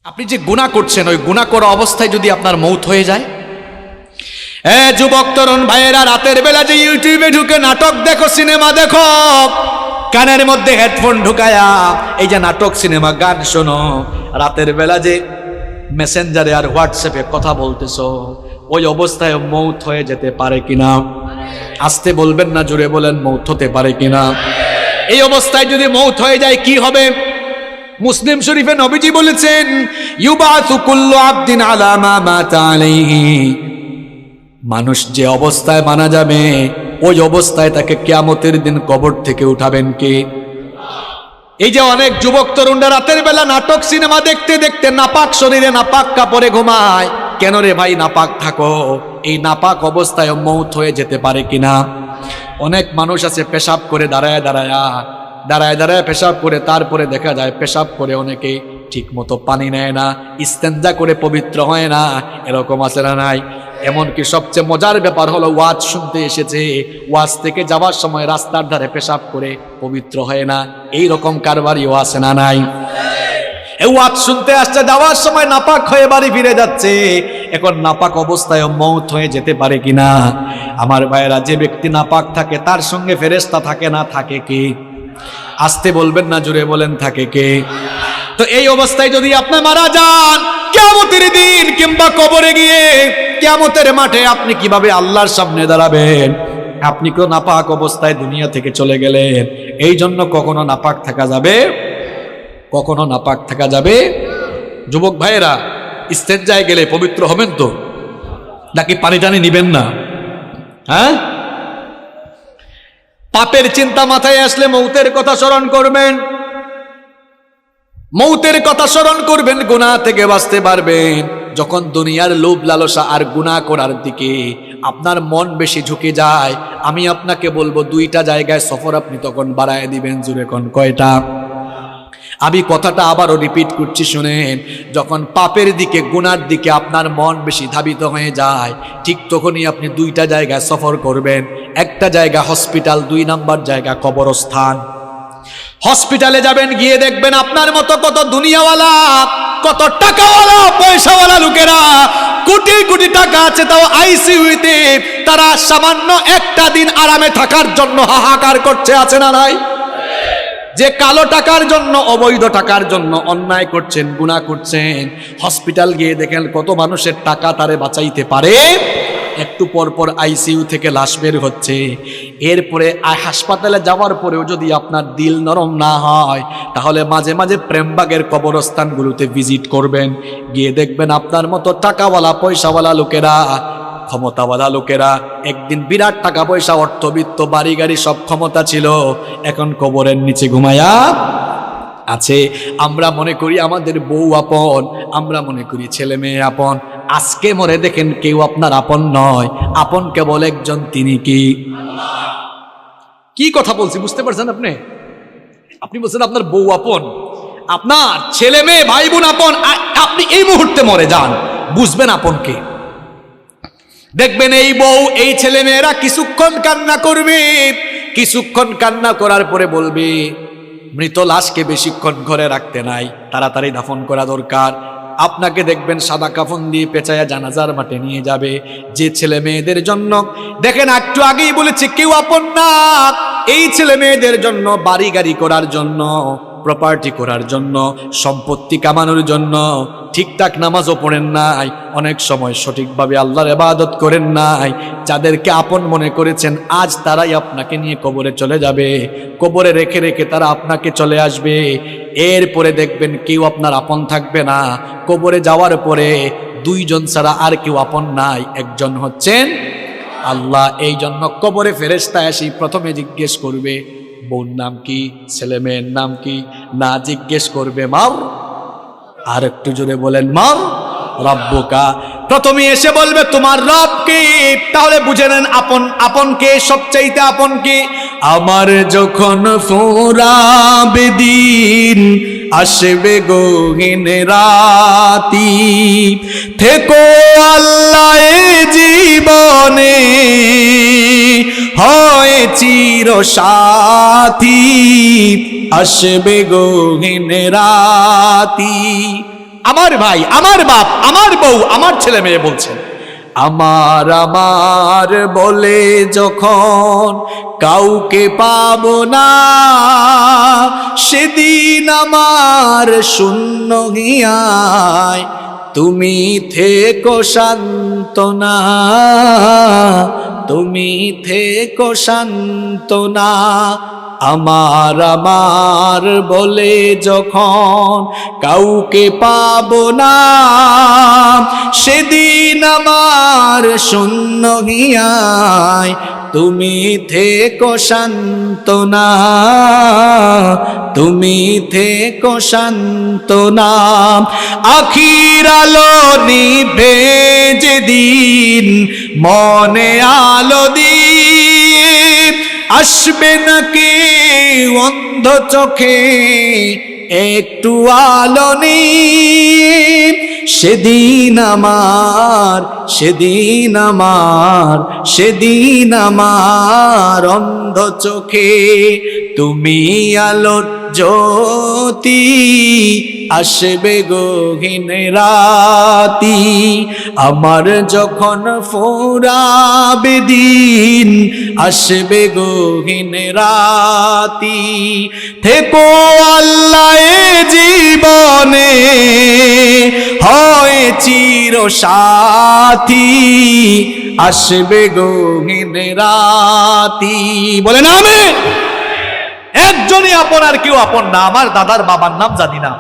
আপনি যে গুনাহ করছেন ওই গুনাহ করা অবস্থায় যদি আপনার মৌত হয়ে যায়, যুবক তরুণ ভাইয়েরা, রাতের বেলা যে ইউটিউবে ঢুকে নাটক দেখো, সিনেমা দেখো, কানের মধ্যে হেডফোন ঢুকায়া এই যে নাটক সিনেমা গান শোনো, রাতের বেলা যে মেসেঞ্জারে আর হোয়াটসঅ্যাপে কথা বলতেছো, ওই অবস্থায় মৌত হয়ে যেতে পারে কিনা? আসতে বলবেন না, জোরে বলেন, মৌত হতে পারে কিনা? এই অবস্থায় যদি মৌত হয়ে যায় কি হবে? মুসলিম শরীফে নবীজি বলেছেন, ইউবাসু কুল্লু আবদিন আলা মা মাতা আলাইহি, মানুষ যে অবস্থায় মারা যাবে ওই অবস্থায় তাকে কিয়ামতের দিন কবর থেকে উঠাবেন কে? এই যে অনেক যুবক তরুণরা রাতের বেলা নাটক সিনেমা দেখতে দেখতে নাপাক শরীরে নাপাক কাপড়ে ঘুমায়। কেন রে ভাই নাপাক থাকো? এই নাপাক অবস্থায় মৌত হয়ে যেতে পারে কিনা? অনেক মানুষ আছে পেশাব করে দাঁড়ায় দাঁড়ায় পেশাব করে, তারপরে দেখা যায় পেশাব করে অনেকে ঠিক মতো পানি নেয় না, ইস্তেঞ্জা করে পবিত্র হয় না, এরকম আছে না নাই? এমনকি সবচেয়ে মজার ব্যাপার হলো, ওয়াজ শুনতে এসেছে, ওয়াজ থেকে যাওয়ার সময় রাস্তার ধারে পেশাব করে পবিত্র হয় না, এই রকম কারবারিও আছে না নাই? এই ওয়াজ শুনতে আসছে, যাওয়ার সময় নাপাক হয়ে বাড়ি ফিরে যাচ্ছে, এখন নাপাক অবস্থায় মৌত হয়ে যেতে পারে কিনা? আমার ভাইয়েরা, যে ব্যক্তি নাপাক থাকে তার সঙ্গে ফেরেশতা থাকে না, থাকে কে? আসতে বলবেন না, জোরে বলেন, থাকে কে? তো এই অবস্থায় যদি আপনি মারা যান, কিয়ামতের দিন কিংবা কবরে গিয়ে কিয়ামতের মাঠে আপনি কিভাবে আল্লাহর সামনে দাঁড়াবেন? আপনি কেউ নাপাক অবস্থায় দুনিয়া থেকে চলে গেলেন, এই জন্য কখনো নাপাক থাকা যাবে? কখনো নাপাক থাকা যাবে? যুবক ভাইয়েরা, ইস্তেঞ্জায় গেলে পবিত্র হবেন তো, নাকি পানি টানি নিবেন না? হ্যাঁ, পাপের চিন্তা মাথায় আসলে মৌতের কথা স্মরণ করবেন, মৌতের কথা স্মরণ করবেন, গুনাহ থেকে বাঁচতে পারবেন। যখন দুনিয়ার লোভ লালসা আর গুনাহ করার দিকে আপনার মন বেশি ঝুঁকে যায়, আমি আপনাকে বলবো দুইটা জায়গায় সফর আপনি তখন বাড়ায় দিবেন। জুড়ে কোন কয়টা? আমি কথাটা আবারও রিপিট করছি, শুনেন। যখন পাপের দিকে, গুনার দিকে আপনার মন বেশি ধাবিত হয়ে যায়, ঠিক তখনই আপনি দুইটা জায়গায় সফর করবেন। একটা জায়গা হসপিটাল, 2 নাম্বার জায়গা কবরস্থান। হসপিটালে যাবেন, গিয়ে দেখবেন আপনার মতো কত দুনিয়াওয়ালা, কত টাকাওয়ালা, পয়সাওয়ালা লোকেরা, কোটি কোটি টাকা আছে, তাও আইসিইউতে তারা সামান্য একটা দিন আরামে থাকার জন্য হাহাকার করছে, আছে না নাই? যে কালো টাকার জন্য, অবৈধ টাকার জন্য অন্যায় করছেন, গুনাহ করছেন, হসপিটাল গিয়ে দেখেন কত মানুষের টাকা তারে বাঁচাইতে পারে। একটু পর পর আইসিইউ থেকে লাশ বের হচ্ছে। এরপরে হাসপাতালে যাওয়ার পরেও যদি আপনার দিল নরম না হয়, তাহলে মাঝে মাঝে প্রেমবাগের কবরস্থানগুলোতে ভিজিট করবেন, গিয়ে দেখবেন আপনার মতো টাকাওয়ালা, পয়সাওয়ালা লোকেরা, ক্ষমতাওয়ালা লোকেরা, একদিন বিরাট টাকা পয়সা, অর্থবিত্ত, বাড়ি গাড়ি সব ক্ষমতা ছিল, এখন কবরের নিচে ঘুমায়া আছে। আমরা মনে করি আমাদের বউ আপন, আমরা মনে করি ছেলে মেয়ে আপন। আজকে মরে দেখেন কেউ আপনার আপন নয়, আপন কেবল একজন, তিনি কি? কি কথা বলছি বুঝতে পারছেন আপনি? আপনি বলছেন আপনার বউ আপন, আপনার ছেলে মেয়ে, ভাই বোন আপন। আপনি এই মুহূর্তে মরে যান, বুঝবেন আপন কে। দেখবেন এই বউ, এই ছেলে মেয়েরা কিছুক্ষণ কান্না করবে, কিছুক্ষণ কান্না করার পরে বলবে, মৃত লাশকে বেশিক্ষণ ঘরে রাখতে নাই, তাড়াতাড়ি দাফন করা দরকার। আপনাকে দেখবেন সাদা কাফন দিয়ে পেঁচায়া জানাজার মাঠে নিয়ে যাবে। যে ছেলে মেয়েদের জন্য, দেখেন একটু আগেই বলেছি কেউ আপন না, এই ছেলে মেয়েদের জন্য, বাড়ি গাড়ি করার জন্য, প্রপার্টি করার জন্য, সম্পত্তি কামানোর জন্য ঠিকঠাক নামাজও পড়েন নাই, অনেক সময় সঠিকভাবে আল্লাহর ইবাদত করেন নাই। যাদেরকে আপন মনে করেছেন, আজ তারাই আপনাকে নিয়ে কবরে চলে যাবে, কবরে রেখে রেখে তারা আপনাকে চলে আসবে। এরপরে দেখবেন কেউ আপনার আপন থাকবে না। কবরে যাওয়ার পরে 2 জন ছাড়া আর কেউ আপন নাই, একজন হচ্ছেন আল্লাহ। এই জন্য কবরে ফেরেশতা এসে প্রথমে জিজ্ঞেস করবে, বোন নাম কি, ছেলে মেয়ের নাম কি, না জিজ্ঞেস করবে মার। আর একটু জোরে বলেন, মার রব্বুকা। প্রথমে এসে বলবে তোমার রব কে। তাহলে বুঝে নেন আপন, আপন কে, সবচাইতে আপন কে। আমার যখন ফুরাবে দিন, আসবে গহীন রাতি, থেকো আল্লাহ জীবনে, হয় চির সাথী, আসবে গহীন রাতি। আমার ভাই, আমার বাপ, আমার বউ, আমার ছেলে মেয়ে বলছেন, আমার আমার বলে যখন কাউকে পাবো না, সেদিন আমার শূন্য হিয়ায় তুমি থেকো সান্ত্বনা, তুমি থেকো সান্ত্বনা। আমার আমার বলে যখন কাউকে পাবো না, সেদিন আমার শূন্য হিয়ায় তুমি থেকো সান্ত্বনা, তুমি থেকো সান্ত্বনা। আখির আলো নিভে যেদিন মনে আলো দিয়ে, আসবে না কেউ অন্ধ চোখে একটু আলো নিয়ে, সেদিন আমার, সেদিন আমার, সেদিন আমার অন্ধ চোখে তুমি আলোর জ্যোতি, আসবে গহীন রাতি। আমার যখন ফুরাবে দিন, আসবে গহীন রাতি। থেকো আল্লাহ এ জীবনে হয় চির সাথী, আসবে গহীন রাতি। বলেন আমিন। একজনই আপন আর কেউ আপন না। আমার দাদার বাবার নাম জানি না।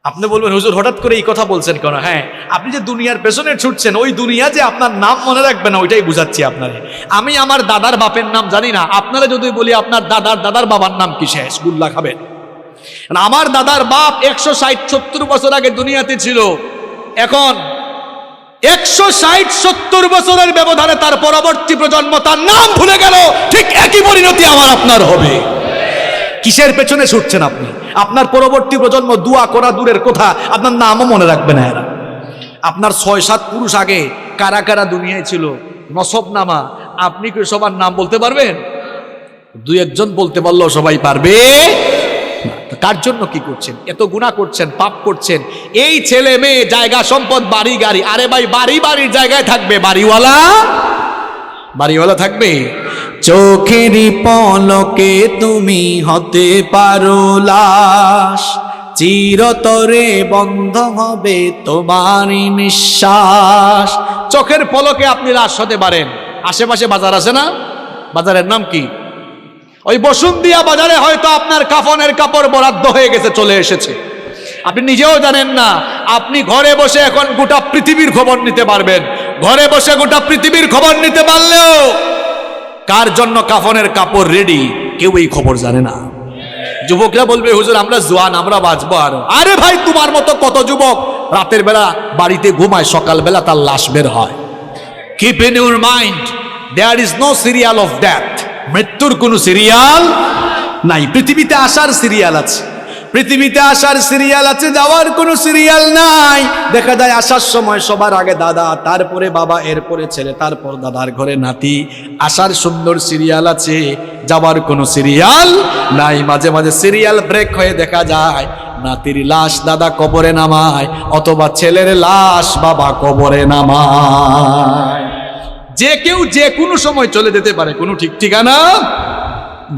আপনি বলবেন হুজুর হঠাৎ করে এই কথা বলছেন কেন? হ্যাঁ, আপনি যে দুনিয়ার পেছনে ছুটছেন, ওই দুনিয়া যে আপনার নাম মনে রাখবে না, ওইটাই বুঝাচ্ছি আপনারে। আমি আমার দাদার বাপের নাম জানি না। আপনারা যদি বলি আপনার দাদার বাবার নাম কি, শেষ গুল্লা খাবেন। আমার দাদার বাপ 160-70 বছর আগে দুনিয়াতে ছিল। এখন 160-70 বছরের ব্যবধানে তার পরবর্তী প্রজন্ম তার নাম ভুলে গেল। ঠিক একই পরিণতি আমার আপনার হবে। কিসের পেছনে ছুটছেন আপনি? আপনার পরবর্তী প্রজন্ম দোয়া করা দূরের কথা, আপনার নামও মনে রাখবে না এরা। আপনার 6-7 পুরুষ আগে কারা কারা দুনিয়ায় ছিল, নসব নামা, আপনি কি সবার নাম বলতে পারবেন? 2-1 বলতে পারলেও সবাই পারবে। কার জন্য কি করছেন? এত গুনাহ করছেন, পাপ করছেন। এই ছেলে মেয়ে, জায়গা সম্পদ, বাড়ি গাড়ি, আরে ভাই বাড়ির জায়গায় থাকবে, বাড়িওয়ালা থাকবে। চোখেরই পলকে তুমি হতে পারো লাশ, চিরতরে বন্ধ হবে তোমারই নিঃশ্বাস। চোখের পলকে আপনি লাশ হতে পারেন। আশেপাশে বাজার আছে না? বাজারের নাম কি? ওই বসুন্ধিয়া বাজারে হয়তো আপনার কাফনের কাপড় বরাদ্দ হয়ে গেছে, চলে এসেছে, আপনি নিজেও জানেন না। আপনি ঘরে বসে এখন গোটা পৃথিবীর খবর নিতে পারবেন। ঘরে বসে গোটা পৃথিবীর খবর নিতে পারলেও কার জন্য কাফনের কাপড় রেডি, কেউ এই খবর জানে না। যুবকরা বলবে হুজুর আমরা জোয়ান, আমরা বাঁচবো আরো। আরে ভাই, তোমার মতো কত যুবক রাতের বেলা বাড়িতে ঘুমায়, সকালবেলা তার লাশ বের হয়। Keep in your mind, there is no serial of death. মৃত্যুর কোনো সিরিয়াল নাই। পৃথিবীতে আসার সিরিয়াল আছে, পৃথিবীতে আসার সিরিয়াল আছে, যাওয়ার কোনো সিরিয়াল নাই। দেখা যায় আসার সময় সবার আগে দাদা, তারপরে বাবা, এরপরে ছেলে, তারপর দাদার ঘরে নাতি। আসার সুন্দর সিরিয়াল আছে, যাওয়ার কোনো সিরিয়াল নাই। মাঝে মাঝে সিরিয়াল ব্রেক হয়ে দেখা যায় নাতির লাশ দাদা কবরে নামায়, অথবা ছেলের লাশ বাবা কবরে নামায়। যে কেউ যে কোনো সময় চলে যেতে পারে, কোনো ঠিক ঠিকানা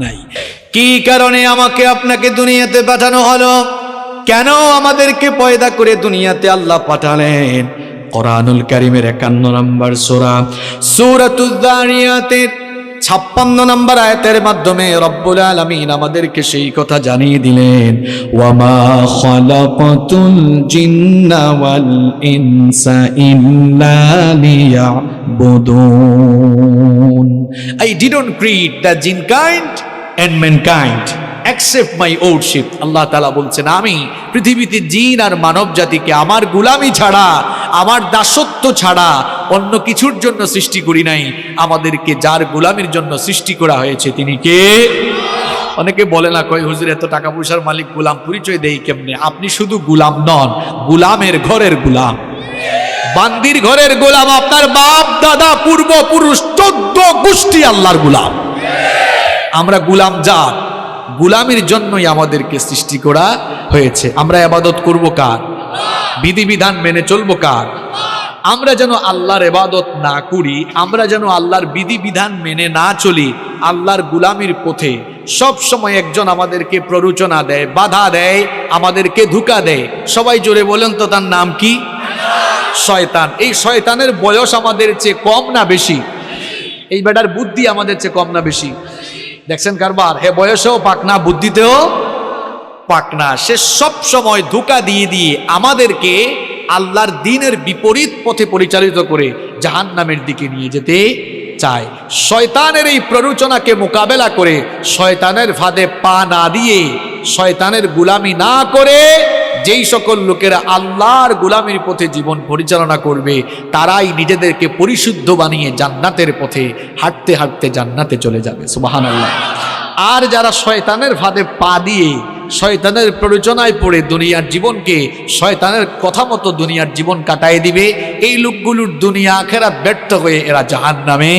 নাই। কি কারণে আমাকে আপনাকে দুনিয়াতে পাঠানো হলো? কেন আমাদেরকে পয়দা করে দুনিয়াতে আল্লাহ পাঠালেন? কোরআনুল কারীমের 51 নম্বর সূরা সূরাতুয যারিয়াতের 56 নম্বর আয়াতের মাধ্যমে রব্বুল আলামিন আমাদেরকে সেই কথা জানিয়ে দিলেন, ওয়ামা খালাকাতুল জিন্না ওয়াল ইনসা ইল্লা লিয়াবুদুন। I didn't create the jinn kind and mankind except my worship. আল্লাহ তাআলা বলছেন, আমি পৃথিবীতে জিন আর মানব জাতিকে আমার গোলামি ছাড়া, আমার দাসত্ব ছাড়া অন্য কিছুর জন্য সৃষ্টি করি নাই। আমাদেরকে যার গোলামির জন্য সৃষ্টি করা হয়েছে তিনি কে? অনেকে বলে না, কয় হুজুর এত টাকা পয়সার মালিক, গোলাম পরিচয় দেই কেমনে? আপনি শুধু গোলাম নন, গোলামের ঘরের গোলাম, বান্দির ঘরের গোলাম। আপনার বাপ দাদা পূর্বপুরুষ 14 গোষ্ঠী আল্লাহর গোলাম। আমরা গোলাম জাত, গোলামির জন্যই আমাদেরকে সৃষ্টি করা হয়েছে। আমরা ইবাদত করব কার? বিধিবিধান মেনে চলবো কার? আমরা যেন আল্লাহর ইবাদত না করি, আমরা যেন আল্লাহর বিধিবিধান মেনে না চলি, আল্লাহর গুলামির পথে সব সময় একজন আমাদেরকে প্ররোচনা দেয়, বাধা দেয়, আমাদেরকে ধোঁকা দেয়। সবাই জোরে বলেন তো, তার নাম কি? শয়তান। এই শয়তানের বয়স আমাদের চেয়ে কম না বেশি? এই বেটার বুদ্ধি আমাদের চেয়ে কম না বেশি? দেখছেন কারবার, হে বয়সেও পাকনা, বুদ্ধিতেও পাকনা। সে সব সময় ধোঁকা দিয়ে দিয়ে আমাদেরকে আল্লাহর দ্বীনের বিপরীত পথে পরিচালিত করে জাহান্নামের দিকে নিয়ে যেতে চায়। শয়তানের এই প্ররোচনাকে মোকাবেলা করে, শয়তানের ফাঁদে পা না দিয়ে, শয়তানের গুলামি না করে যেই সকল লোকেরা আল্লাহর গুলামির পথে জীবন পরিচালনা করবে, তারাই নিজেদেরকে পরিশুদ্ধ বানিয়ে জান্নাতের পথে হাঁটতে হাঁটতে জান্নাতে চলে যাবে। সুবহানাল্লাহ। আর যারা শয়তানের ফাঁদে পা দিয়ে, শয়তানের প্ররোচনায় পড়ে দুনিয়ার জীবনকে শয়তানের কথা মতো দুনিয়ার জীবন কাটায় দিবে, এই লোকগুলোর দুনিয়া আখিরাত ব্যর্থ হয়ে এরা জাহান্নামে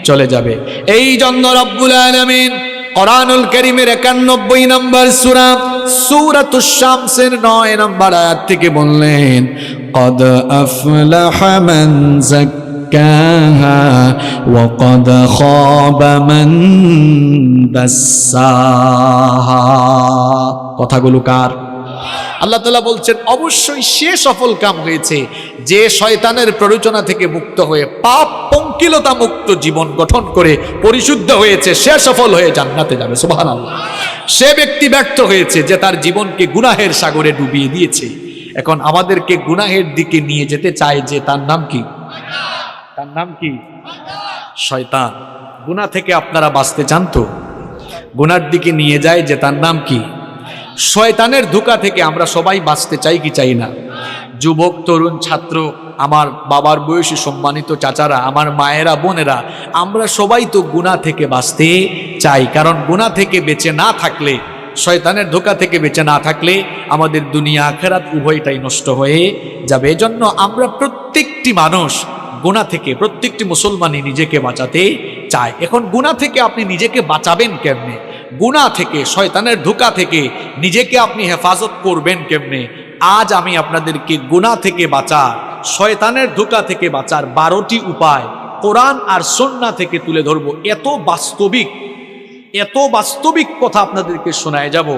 চলে যাবে। এই জন্য রব্বুল আলামিন কোরআনুল কারীমের 91 নম্বর সূরা সূরাতুশ শামসের 9 নম্বর আয়াত থেকে বললেন, কদ আফলাহা মান যাক্কাহা ওয়া কদ খাবা মান দাসসাহা। কথাগুলো কার? আল্লাহ তাআলা বলছেন অবশ্যই সে সফল কাম হয়েছে যে শয়তানের প্ররোচনা থেকে মুক্ত হয়ে পাপ পঙ্কিলতা মুক্ত জীবন গঠন করে পরিশুদ্ধ হয়েছে, সে সফল হয়ে জান্নাতে যাবে। সুবহানাল্লাহ। সে ব্যক্তি ব্যর্থ হয়েছে যে তার জীবনকে গুনাহের সাগরে ডুবিয়ে দিয়েছে। এখন আমাদেরকে গুনাহের দিকে নিয়ে যেতে চায় যে, তার নাম কি? তার নাম কি? শয়তান। গুনাহ থেকে আপনারা বাঁচতে চান তো? গুনার দিকে নিয়ে যায় যে, তার নাম কি? শয়তানের ধোঁকা থেকে আমরা সবাই বাঁচতে চাই কি চাই না? যুবক, তরুণ, ছাত্র, আমার বাবার বয়সী সম্মানিত চাচারা, আমার মায়েরা, বোনেরা, আমরা সবাই তো গুনাহ থেকে বাঁচতে চাই। কারণ গুনাহ থেকে বেঁচে না থাকলে, শয়তানের ধোঁকা থেকে বেঁচে না থাকলে আমাদের দুনিয়া আখিরাত উভয়টাই নষ্ট হয়ে যাবে। এজন্য আমরা প্রত্যেকটি মানুষ গুনাহ থেকে, প্রত্যেকটি মুসলমানই নিজেকে বাঁচাতে চায়। এখন গুনাহ থেকে আপনি নিজেকে বাঁচাবেন কেমনে? গুনাহ থেকে, শয়তানের ধোঁকা থেকে নিজেকে আপনি হেফাজত করবেন কেমনে? আজ আমি আপনাদেরকে গুনাহ থেকে বাঁচা, শয়তানের ধোঁকা থেকে বাঁচার 12টি উপায় কোরআন আর সুন্নাহ থেকে তুলে ধরবো। এত বাস্তবিক কথা আপনাদেরকে শোনায় যাব।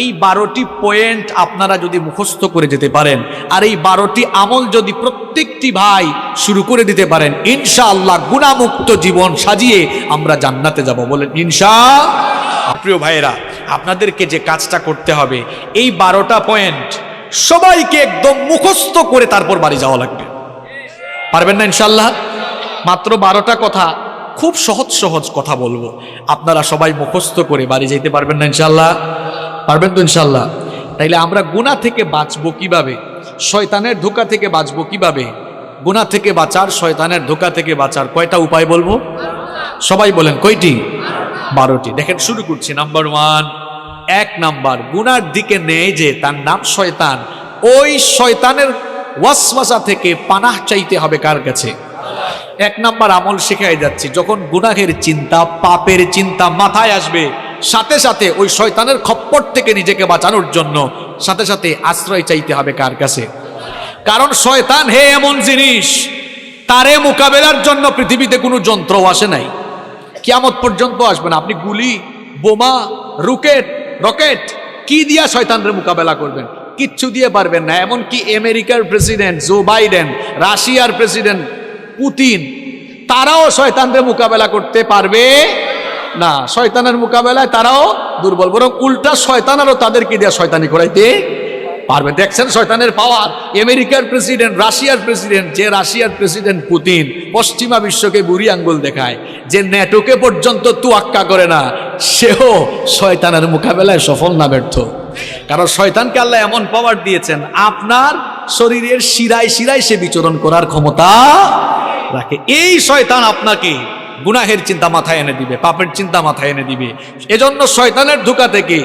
এই 12টি পয়েন্ট আপনারা যদি মুখস্থ করে যেতে পারেন, আর এই 12টি আমল যদি প্রত্যেকটি ভাই শুরু করে দিতে পারেন, ইনশাআল্লাহ গুনাহমুক্ত জীবন সাজিয়ে আমরা জান্নাতে যাব। বলেন ইনশাআল্লাহ। প্রিয় ভাইয়েরা, আপনাদেরকে যে কাজটা করতে হবে, এই 12টা পয়েন্ট সবাইকে একদম মুখস্থ করে তারপর বাড়ি যাওয়া লাগবে। পারবেন না ইনশাআল্লাহ? মাত্র 12টা কথা, খুব সহজ কথা বলবো, আপনারা সবাই মুখস্থ করে বাড়ি যেতে পারবেন না ইনশাআল্লাহ? পারবেন তো ইনশাআল্লাহ? তাইলে আমরা গুনাহ থেকে বাঁচবো কিভাবে, শয়তানের ধোঁকা থেকে বাঁচবো কিভাবে? গুনাহ থেকে বাঁচার, শয়তানের ধোঁকা থেকে বাঁচার কয়টা উপায় বলবো? সবাই বলেন কয়টি? 12টি। দেখেন, শুরু করছি। নাম্বার 1, 1 নাম্বার, গুনার দিকে নেয় যে তার নাম শয়তান, ওই শয়তানের ওয়াসওয়াসা থেকে পানাহ চাইতে হবে কার কাছে? 1 নাম্বার আমল শেখাই যাচ্ছি। যখন গুনাহের চিন্তা, পাপের চিন্তা মাথায় আসবে, সাথে সাথে ওই শয়তানের খপ্পর থেকে নিজেকে বাঁচানোর জন্য সাথে সাথে আশ্রয় চাইতে হবে কার কাছে? কারণ শয়তান হে এমন জিনিস, তারে মোকাবেলার জন্য পৃথিবীতে কোনো যন্ত্র আসে নাই, কিয়ামত পর্যন্ত আসবে না। আপনি গুলি, বোমা, রকেট কি দিয়া শয়তানের মোকাবেলা করবেন? কিচ্ছু দিয়ে পারবেন না। এমনকি আমেরিকার প্রেসিডেন্ট জো বাইডেন, রাশিয়ার প্রেসিডেন্ট পুতিন, তারাও শয়তানের মোকাবেলা করতে পারবে না। শয়তানের মোকাবেলায় তারাও দুর্বল, বরং উল্টা শয়তানেরও তাদেরকে দিয়ে শয়তানি করাইতে পারবে। দেখছেন শয়তানের পাওয়ার। আমেরিকার প্রেসিডেন্ট, রাশিয়ার প্রেসিডেন্ট, যে রাশিয়ার প্রেসিডেন্ট পুতিন পশ্চিমা বিশ্বকে বুড়ি আঙ্গুল দেখায়, যে ন্যাটোকে পর্যন্ত তুয়াক্কা করে না, সেও শয়তানের মোকাবেলায় সফল না ব্যর্থ। কারণ শয়তানকে আল্লাহ এমন পাওয়ার দিয়েছেন, আপনার শরীরের শিরায় শিরায় সে বিচরণ করার ক্ষমতা রাখে। এই শয়তান আপনাকে গুনাহের চিন্তা মাথায় এনে দিবে, পাপের চিন্তা মাথায় এনে দিবে। এজন্য শয়তানের ধোঁকা থেকে,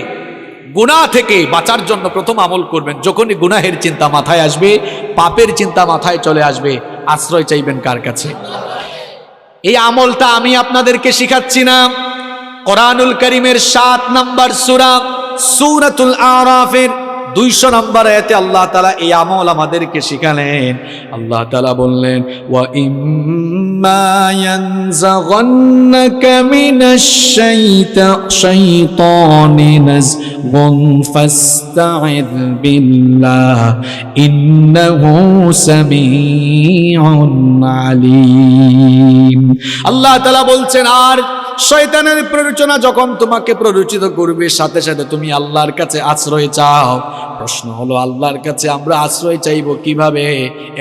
গুনাহ থেকে বাঁচার জন্য প্রথম আমল করবেন, যখনই গুনাহের চিন্তা মাথায় আসবে, পাপের চিন্তা মাথায় চলে আসবে, আশ্রয় চাইবেন কার কাছে? এই আমলটা আমি আপনাদেরকে শিখাচ্ছি না, কোরআনুল কারীমের 7 নম্বর সূরা সূরাতুল আরাফের 200 নম্বর আয়াতে আল্লাহ তাআলা এই আমল আমাদেরকে শিখালেন। আল্লাহ তাআলা বললেন, ওয়া ইম্মা ইয়ানজাগান্নাকা মিনাশ শাইতানি নাযগুন ফাস্তাইদ বিল্লাহ ইন্নাহু সামিউন আলীম। আল্লাহ তাআলা বলছেন, আর শয়তানের প্ররোচনা যখন তোমাকে প্ররোচিত করবে, সাথে সাথে তুমি আল্লাহর কাছে আশ্রয় চাও। প্রশ্ন হলো, আল্লাহর কাছে আমরা আশ্রয় চাইবো কিভাবে?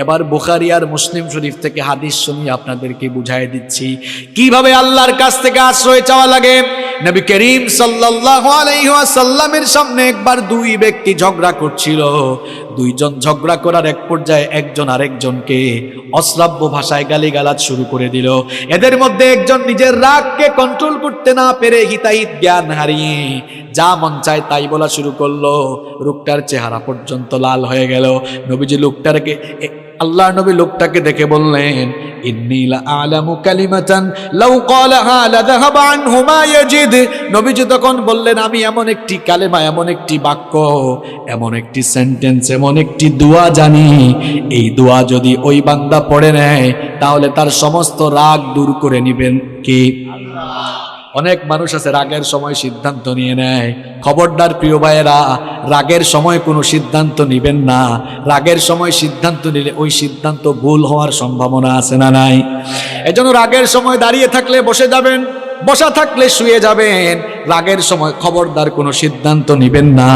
এবার বুখারী আর মুসলিম শরীফ থেকে হাদিস শুনি আপনাদেরকে বুঝাই দিচ্ছি কিভাবে আল্লাহর কাছ থেকে আশ্রয় চাওয়া লাগে। নবী করিম সাল্লাল্লাহু আলাইহি ওয়াসাল্লামের সামনে একবার দুই ব্যক্তি ঝগড়া করছিল। দুইজন ঝগড়া করার এক পর্যায়ে একজন আরেকজনকে অশ্রাব্য ভাষায় গালিগালাজ শুরু করে দিল। এদের মধ্যে একজন নিজের রাগকে কন্ট্রোল করতে না পেরে হিতাহিত জ্ঞান হারিয়ে যা মন চায় তাই বলা শুরু করলো। লোকটার চেহারা পর্যন্ত লাল হয়ে গেল। নবীজি লোকটাকে আল্লাহর নবী লোকটাকে দেখে বললেন, ইন্নী লা আ'লামু কালিমাতান লাউ ক্বালাহা লাযাহাবা আনহু মা ইয়াজিদ। নবীজি তখন বললেন, আমি এমন একটি কালেমা, এমন একটি বাক্য, এমন একটি সেন্টেন্স, এমন একটি দোয়া জানি, এই দোয়া যদি ওই বান্দা পড়ে নেয় তাহলে তার সমস্ত রাগ দূর করে নেবেন কে? আল্লাহ। অনেক মানুষ আছে রাগের সময় সিদ্ধান্ত নিয়ে নেয়। খবরদার প্রিয় ভাইয়েরা, রাগের সময় কোনো সিদ্ধান্ত নেবেন না। রাগের সময় সিদ্ধান্ত নিলে ওই সিদ্ধান্ত ভুল হওয়ার সম্ভাবনা আছে না নাই? এজন্য রাগের সময় দাঁড়িয়ে থাকলে বসে যাবেন, বসা থাকলে শুয়ে যাবেন। রাগের সময় খবরদার কোনো সিদ্ধান্ত নেবেন না,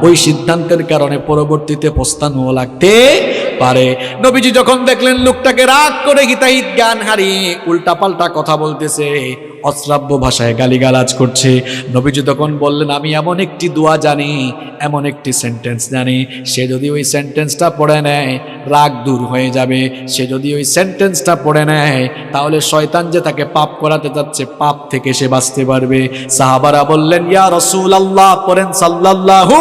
ওই সিদ্ধান্তের কারণে পরবর্তীতে পস্তানো লাগতে পারে। নবীজি যখন দেখলেন লোকটাকে রাগ করে হিতাহিত জ্ঞান হারিয়ে উল্টাপাল্টা কথা বলতেছে, অশ্রাব্য ভাষায় গালিগালাজ করছে, নবীজি তখন বললেন, আমি এমন একটি দোয়া জানি, এমন একটি সেন্টেন্স জানি, সে যদি ওই সেন্টেন্সটা পড়ে নেয় রাগ দূর হয়ে যাবে। সে যদি ওই সেন্টেন্সটা পড়ে নেয় তাহলে শয়তান যে তাকে পাপ করাতে যাচ্ছে, পাপ থেকে সে বাঁচতে পারবে। সাহাবারা বললেন, ইয়া রাসূলুল্লাহ, পড়েন সাল্লাল্লাহু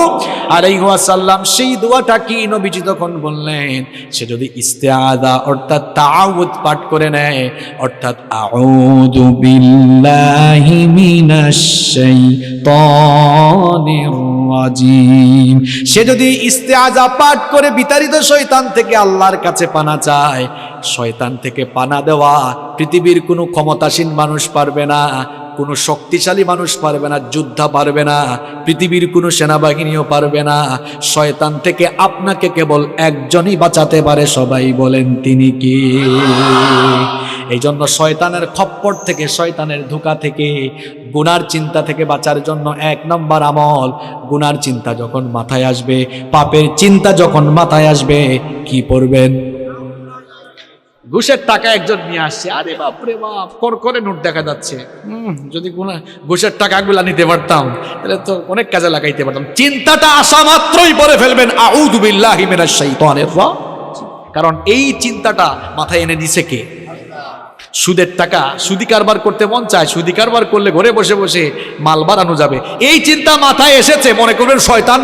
আলাইহি ওয়াসাল্লাম। সেই দোয়াটা কি? নবীজি তখন বললেন, সে যদি ইস্তেআযা অর্থাৎ তাআউযু পাঠ করে নেয়, অর্থাৎ আউযু বিল্লাহি মিনাশ শাইতানির রাজিম, সে যদি ইস্তেআযা পাঠ করে বিতাড়িত শয়তান থেকে আল্লাহর কাছে পানা চায়। শয়তান থেকে পানা দেওয়া পৃথিবীর কোনো ক্ষমতাসীন মানুষ পারবে না, কোনো শক্তিশালী মানুষ পারবে না, যোদ্ধা পারবে না, পৃথিবীর কোনো সেনাবাহিনীও পারবে না। শয়তান থেকে আপনাকে কেবল একজনই বাঁচাতে পারে, সবাই বলেন তিনি কি? এই জন্য শয়তানের খপ্পর থেকে, শয়তানের ধোঁকা থেকে, গুনার চিন্তা থেকে বাঁচার জন্য 1 নম্বর আমল, গুনার চিন্তা যখন মাথায় আসবে, পাপের চিন্তা যখন মাথায় আসবে, কি পড়বেন? ঘুষের টাকা একজন নিয়ে আসছে, আরে বাপ রে বাপ, করে নোট দেখা যাচ্ছে, যদি ঘুষের টাকাগুলা নিতে পারতাম তাহলে তো অনেক কাজে লাগাইতে পারতাম। চিন্তাটা আসা মাত্রই পরে ফেলবেন আউযু বিল্লাহি মিনাশ শাইতানির রাজিম, কারণ এই চিন্তাটা মাথায় এনে দিছে কে? সুদের টাকা, সুদি কারবার করতে মন চায়, সুদি কারবার করলে ঘরে বসে বসে মাল বাড়ানো যাবে, এই চিন্তা মাথায় এসেছে, মনে করবেন শয়তান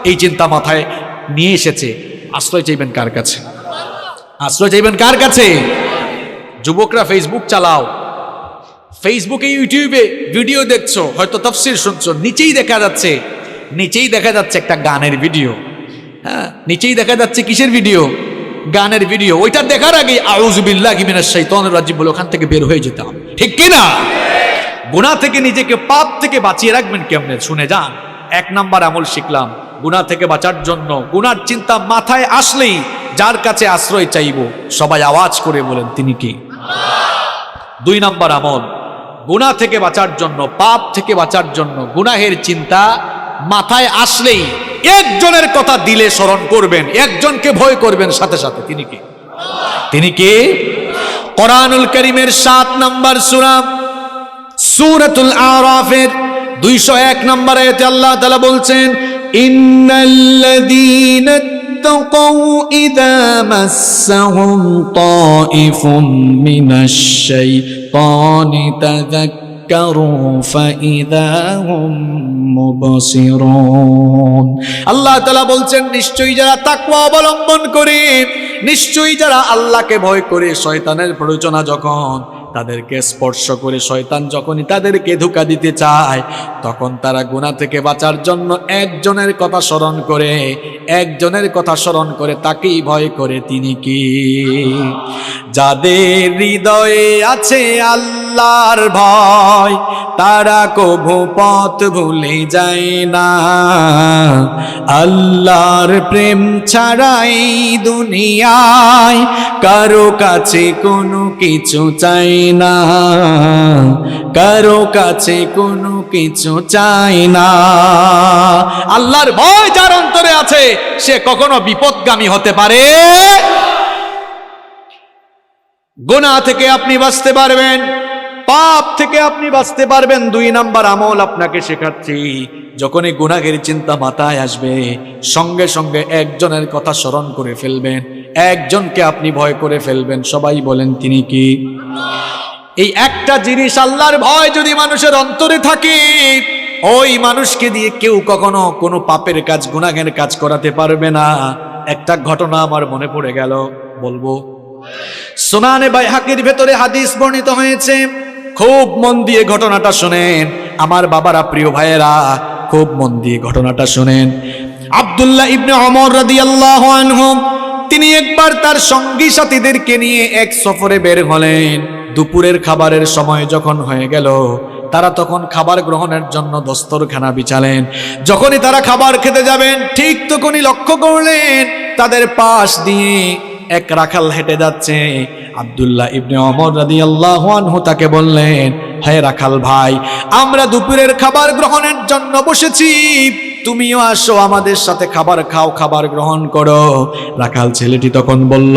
এই চিন্তা মাথায় নিয়ে এসেছে। আশ্রয় চাইবেন কার কাছে? আশ্রয় চাইবেন কার কাছে? যুবকরা ফেসবুক চালাও, ফেসবুকে ইউটিউবে ভিডিও দেখছো, হয়তো তাফসীর শুনছো, নিচেই দেখা যাচ্ছে একটা গানের ভিডিও। হ্যাঁ, নিচেই দেখা যাচ্ছে কিসের ভিডিও? গানের ভিডিও। ওইটা দেখার আগে আউযু বিল্লাহি মিনাশ শাইতানির রাজিম বলে ওখান থেকে বের হয়ে যেতে হবে, ঠিক কিনা? গুনাহ থেকে নিজেকে, পাপ থেকে বাঁচিয়ে রাখবেন কেমনে? শুনে যান। 1 নাম্বার আমল শিখলাম, গুনাহ থেকে বাঁচার জন্য গুনার চিন্তা মাথায় আসলেই যার কাছে আশ্রয় চাইব, সবাই আওয়াজ করে বলেন তিনি কি? 2 নাম্বার আমল, গুনাহ থেকে বাঁচার জন্য, পাপ থেকে বাঁচার জন্য গুনাহের চিন্তা মাথায় আসলেই একজনের কথা দিলে স্মরণ করবেন, একজনকে ভয় করবেন সাথে সাথে, তিনি কি? তিনি কি? কোরআনুল কারীমের 7 নাম্বার সূরা সূরাতুল আরাফের 201 নম্বর আয়াতে আল্লাহ তাআলা বলছেন, ইন্নাল্লাযীনা তাকাউ ইযা মাসসাহুম তাইফুম মিনাশ শাইতানি তাযাক্কারু ذكروا فإذا هم مبصرون আল্লাহ তাআলা বলছেন নিশ্চয়ই যারা তাকওয়া অবলম্বন করে, নিশ্চয়ই যারা আল্লাহকে ভয় করে, শয়তানের প্ররোচনা যখন তাদেরকে স্পর্শ করে, শয়তান যখনই তাদেরকে ধোঁকা দিতে চায়, তখন তারা গুনাহ থেকে বাঁচার জন্য একজনের কথা স্মরণ করে, একজনের কথা স্মরণ করে, তাকেই ভয় করে। তিনি কি? যাদের হৃদয়ে আছে আল্লাহর ভয়, তারা কভু পথ ভুলে যায় না। আল্লাহর প্রেম ছাড়াই দুনিয়ায় কারো কাছে কোনো কিছু চাই না, কারো কাছে কোনো কিছু চাই না। আল্লাহর ভয় যার অন্তরে আছে সে কখনো বিপদগামী হতে পারে। গুনাহ থেকে আপনি বাঁচতে পারবেন, পাপ থেকে আপনি বাঁচতে পারবেন। 2 নাম্বার আমল আপনাকে শেখাচ্ছি, যখনই গুনাহের চিন্তা মাথায় আসবে, সঙ্গে সঙ্গে একজনের কথা স্মরণ করে ফেলবেন, একজনকে আপনি ভয় করে ফেলবেন। সবাই বলেন তিনি কি? এই একটা জিনিস, আল্লাহর ভয় যদি মানুষের অন্তরে থাকে, ওই মানুষকে দিয়ে কেউ কখনো কোনো পাপের কাজ, গুনাহের কাজ করাতে পারবে না। একটা ঘটনা আমার মনে পড়ে গেল, বলবো। সুনানে বাইহাকির ভেতরে হাদিস বর্ণিত হয়েছে, খুব মন দিয়ে ঘটনাটা শুনেন আমার বাবারা, প্রিয় ভাইয়েরা, খুব মন দিয়ে ঘটনাটা শুনেন। আব্দুল্লাহ ইবনে ওমর রাদিয়াল্লাহু আনহু তিনি একবার তার সঙ্গী সাথীদেরকে নিয়ে এক সফরে বের হলেন। দুপুরের খাবারের সময় যখন হয়ে গেল, তারা তখন খাবার গ্রহণের জন্য দস্তরখানা বিছালেন। যখনই তারা খাবার খেতে যাবেন, ঠিক তখনই লক্ষ্য করলেন তাদের পাশ দিয়ে এক রাখাল হেঁটে যাচ্ছে। আব্দুল্লাহ ইবনে ওমর রাদিয়াল্লাহু আনহু তাকে বললেন, হে রাখাল ভাই, আমরা দুপুরের খাবার গ্রহণের জন্য বসেছি, তুমিও আসো, আমাদের সাথে খাবার খাও, খাবার গ্রহণ করো। রাখাল ছেলেটি তখন বলল,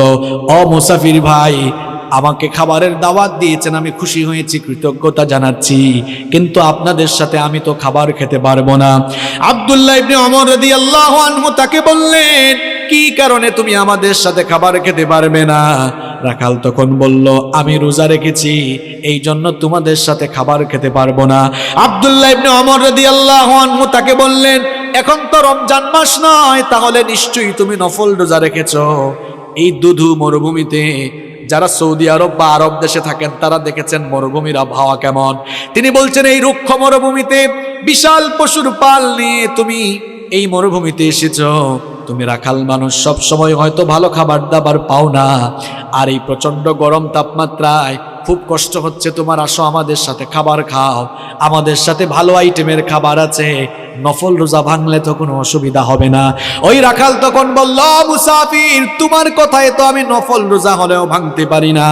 ও মুসাফির ভাই, আমাকে খাবারের দাওয়াত দিয়েছেন, আমি খুশি হয়েছি, কৃতজ্ঞতা জানাচ্ছি, কিন্তু আপনাদের সাথে আমি তো খাবার খেতে পারবো না। আব্দুল্লাহ ইবনে ওমর রাদিয়াল্লাহু আনহু তাকে বললেন, কি কারণে তুমি আমাদের সাথে খাবার খেতে পারবে না? রাখাল তখন বলল, আমি রোজা রেখেছি, এই জন্য তোমাদের সাথে খাবার খেতে পারবো না। আব্দুল্লাহ ইবনে ওমর রাদিয়াল্লাহু আনহু তাকে বললেন, এখন তো রমজান মাস নয়, তাহলে নিশ্চয়ই তুমি নফল রোজা রেখেছো। এই দুধু মরুভূমিতে যারা সৌদি আরব বা আরব দেশে থাকেন তারা দেখেছেন মরুভূমির আবহাওয়া কেমন। তিনি বলছেন, এই রুক্ষ মরুভূমিতে বিশাল পশুর পাল নিয়ে তুমি এই মরুভূমিতে এসেছো, তুমি রাখাল মানুষ, সব সময় হয়তো ভালো খাবার দাবার পাও না, আর এই প্রচন্ড গরম তাপমাত্রায় খুব কষ্ট হচ্ছে তোমার, আসো আমাদের সাথে খাবার খাও, আমাদের সাথে ভালো আইটেমের খাবার আছে, নফল রোজা ভাঙলে তো কোনো অসুবিধা হবে না। ওই রাখাল তখন বলল, মুসাফির, তোমার কথায় তো আমি নফল রোজা হলেও ভাঙতে পারি না,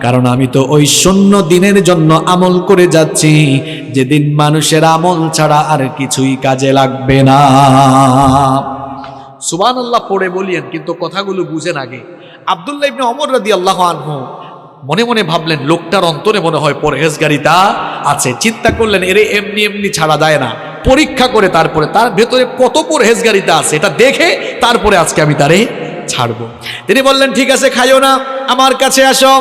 কারণ আমি তো ওই শূন্য দিনের জন্য আমল করে যাচ্ছি, যেদিন মানুষের আমল ছাড়া আর কিছুই কাজে লাগবে না। সুবহানাল্লাহ পড়ে বলিয়েন, কিন্তু কথাগুলো বুঝেন আগে। আব্দুল্লাহ ইবনে ওমর রাদিয়াল্লাহু আনহু মনে মনে ভাবলেন, লোকটার অন্তরে মনে হয় পরহেজগারিতা আছে। চিন্তা করলেন, এরে এমনি এমনি ছাড়া যায় না, পরীক্ষা করে তারপরে তার ভেতরে কত পরহেজগারিতা আছে এটা দেখে তারপরে আজকে আমি তারে ছাড়বো। তিনি বললেন, ঠিক আছে, খাইও না, আমার কাছে আসো।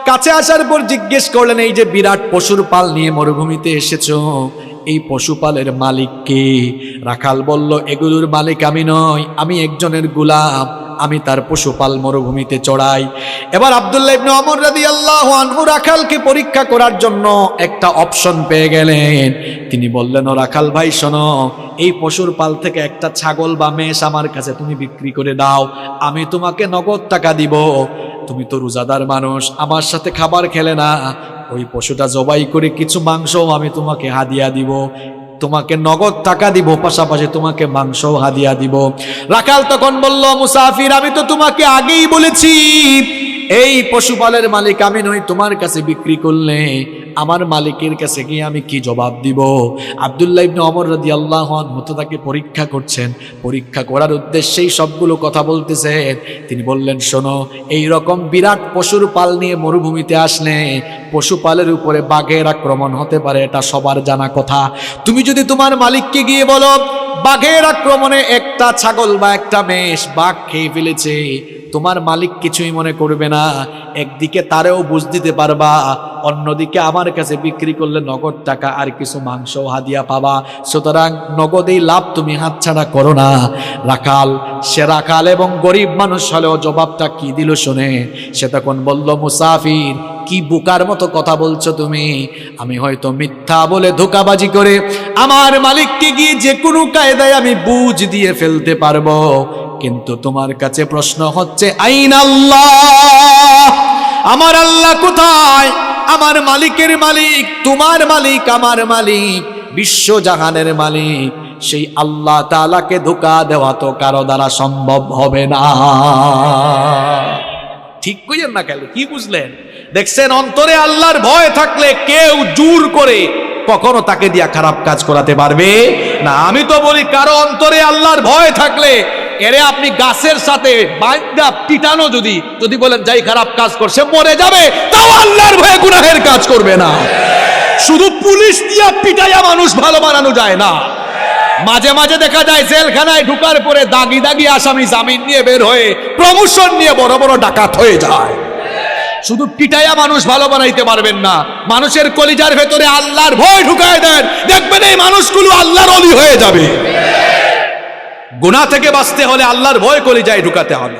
কাছে আসার পর জিজ্ঞেস করলেন, এই যে বিরাট পশুর পাল নিয়ে মরুভূমিতে এসেছো, এই পশুপালের মালিক কে? রাখাল বলল, এগুলোর মালিক আমি নই, আমি একজনের গোলাম, আমি তার পশুপাল মরুভূমিতে চড়াই। এবার আব্দুল্লাহ ইবনে ওমর রাদিয়াল্লাহু আনহু রাখালকে পরীক্ষা করার জন্য একটা অপশন পেয়ে গেলেন। তিনি বললেন, ও রাখাল ভাই শোনো, এই পশুর পাল থেকে একটা ছাগল বা মেষ আমার কাছে তুমি বিক্রি করে দাও, আমি তোমাকে নগদ টাকা দিব। তুমি তো রোজাদার মানুষ, আমার সাথে খাবার খেলে না, ওই পশুটা জবাই করে কিছু মাংস আমি তোমাকে হাদিয়া দিব, তোমাকে নগদ টাকা দিব, পাশাপাশি তোমাকে মাংস হাদিয়া দিব। রাখাল তখন বলল, মুসাফির, আমি তো তোমাকে আগেই বলেছি এই পশুপালের মালিক আমি নই, তোমার কাছে বিক্রি করলে আমার মালিকের কাছে গিয়ে আমি কি জবাব দিব? আব্দুল্লাহ ইবনে ওমর রাদিয়াল্লাহু আনহু তাকে পরীক্ষা করছেন, পরীক্ষা করার উদ্দেশ্যেই সবগুলো কথা বলতেছেন। তিনি বললেন, শোনো, এই রকম বিরাট পশুর পাল নিয়ে মরুভূমিতে আসলে পশুপালের উপরে বাঘের আক্রমণ হতে পারে, এটা সবার জানা কথা। তুমি যদি তোমার মালিককে গিয়ে বলো বাঘের আক্রমণে একটা ছাগল বা একটা মেষ বাঘ খেয়ে ফেলেছে, তোমার মালিক কিছুই মনে করবে না। একদিকে তারেও বুঝ দিতে পারবা, অন্যদিকে আমার কাছে বিক্রি করলে নগদ টাকা আর কিছু মাংস হাদিয়া পাবা। সুতরাং নগদেই লাভ তুমি হাতছাড়া করো না। রাখাল, সে রাখাল এবং গরিব মানুষ হলেও জবাবটা কি দিল শুনে, সে তখন বলল, মুসাফির, কি বোকার মতো কথা বলছো তুমি? আমি হয়তো মিথ্যা বলে ধোঁকাবাজি করে আমার মালিককে গিয়ে যে কোনো কায়দায় আমি বুঝ দিয়ে ফেলতে পারবো, কিন্তু তোমার কাছে প্রশ্ন হচ্ছে, আইন আল্লাহ, আমার আল্লাহ কোথায়? আমার মালিকের মালিক, তোমার মালিক, আমার মালিক, বিশ্বজাহানের মালিক, সেই আল্লাহ তাআলাকে ধোঁকা দেওয়া তো কারো দ্বারা সম্ভব হবে না। ঠিক কইেন না কেন? কি বুঝলেন? দেখছেন, অন্তরে আল্লাহর ভয় থাকলে কেউ জোর করে কখনো তাকে দিয়া খারাপ কাজ করাতে পারবে না। আমি তো বলি, কারো অন্তরে আল্লাহর ভয় থাকলে এরে আপনি গাছের সাথে বাঁধা পিটানো, যদি বলেন যাই খারাপ কাজ করছে মরে যাবে, তাও আল্লাহর ভয়ে গুনাহের কাজ করবে না। শুধু পুলিশ দিয়া পিটাইয়া মানুষ ভালো বানানো যায় না। মাঝে মাঝে দেখা যায় জেলখানায় ঢুকার পরে দাগি দাগি আসামি জামিন নিয়ে বের হয়ে প্রমোশন নিয়ে বড় বড় ডাকাত হয়ে যায়। শুধু পিটাইয়া মানুষ ভালো বানাইতে পারবেন না। মানুষের কলিজার ভেতরে আল্লাহর ভয় ঢুকায় দেন, দেখবেন এই মানুষগুলো আল্লাহর ওলি হয়ে যাবে। গুনাহ থেকে বাঁচতে হলে আল্লাহর ভয় কলিজায় ঢুকাতে হবে।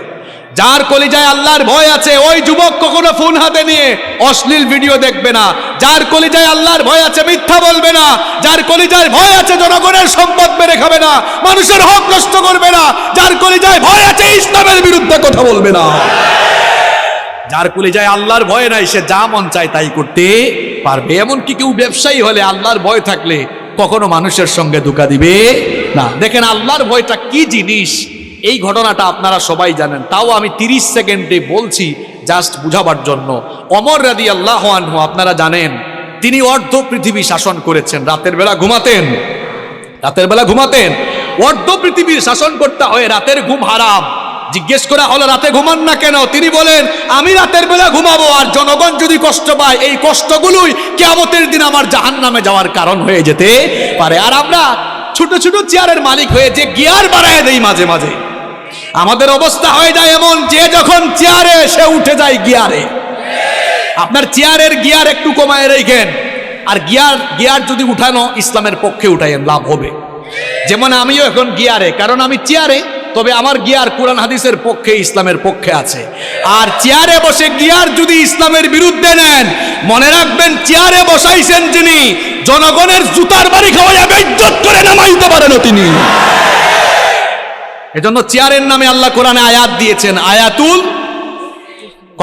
যার কলিজায় আল্লাহর ভয় আছে, ওই যুবক কখনো ফোন হাতে নিয়ে অশ্লীল ভিডিও দেখবে না। যার কলিজায় আল্লাহর ভয় আছে, মিথ্যা বলবে না। যার কলিজায় ভয় আছে, জনগণের সম্পদ মেরে খাবে না, মানুষের হক নষ্ট করবে না। যার কলিজায় ভয় আছে, ইসলামের বিরুদ্ধে কথা বলবে না। যার কলিজায় আল্লাহর ভয় নাই, সে যা মন চায় তাই করতে পারবে। এমনকি কেউ ব্যবসায়ী হলে আল্লাহর ভয় থাকলে কখনো মানুষের সঙ্গে ধোঁকা দিবে না। দেখেন আল্লাহর ভয়টা কি জিনিস, এই ঘটনাটা আপনারা সবাই জানেন, তাও আমি 30 সেকেন্ডে বলছি জাস্ট বুঝাবার জন্য। ওমর রাদিয়াল্লাহু আনহু, আপনারা জানেন, তিনি অর্ধ পৃথিবী শাসন করেছেন। রাতের বেলা ঘুমাতেন, অর্ধ পৃথিবীর শাসন করতে হয়, রাতের ঘুম হারাম। জিজ্ঞেস করা হলো, রাতে ঘুমান না কেন? তিনি বলেন, আমি রাতের বেলা ঘুমাবো, আর জনগণ যদি কষ্ট পায়, এই কষ্টগুলোই কিয়ামতের দিন আমার জাহান্নামে যাওয়ার কারণ হয়ে যেতে পারে। আর আমরা ছোট ছোট চেয়ারের মালিক হয়ে যে গিয়ার বাড়ায় দেই, মাঝে মাঝে আমাদের অবস্থা হয়ে যায় এমন, যে যখন চেয়ারে সে উঠে যায় গিয়ারে। আপনার চেয়ারের গিয়ার একটু কমায় রেখেন, আর গিয়ার যদি উঠানো ইসলামের পক্ষে উঠাইয়েন, লাভ হবে। যেমন আমিও এখন গিয়ারে, কারণ আমি চেয়ারে, তবে আমার গিয়ার কোরআন হাদিসের পক্ষে, ইসলামের পক্ষে আছে। আর চেয়ারে বসে গিয়ার যদি ইসলামের বিরুদ্ধে নেন, মনে রাখবেন চেয়ারে বসাইছেন যিনি, জনগণের জুতার বাড়ি খাওয়াইয়া বেইজ্জত করে নামাইতে পারেন তিনি। এজন্য চেয়ারের নামে আল্লাহ কোরআনে আয়াত দিয়েছেন, আয়াতুল,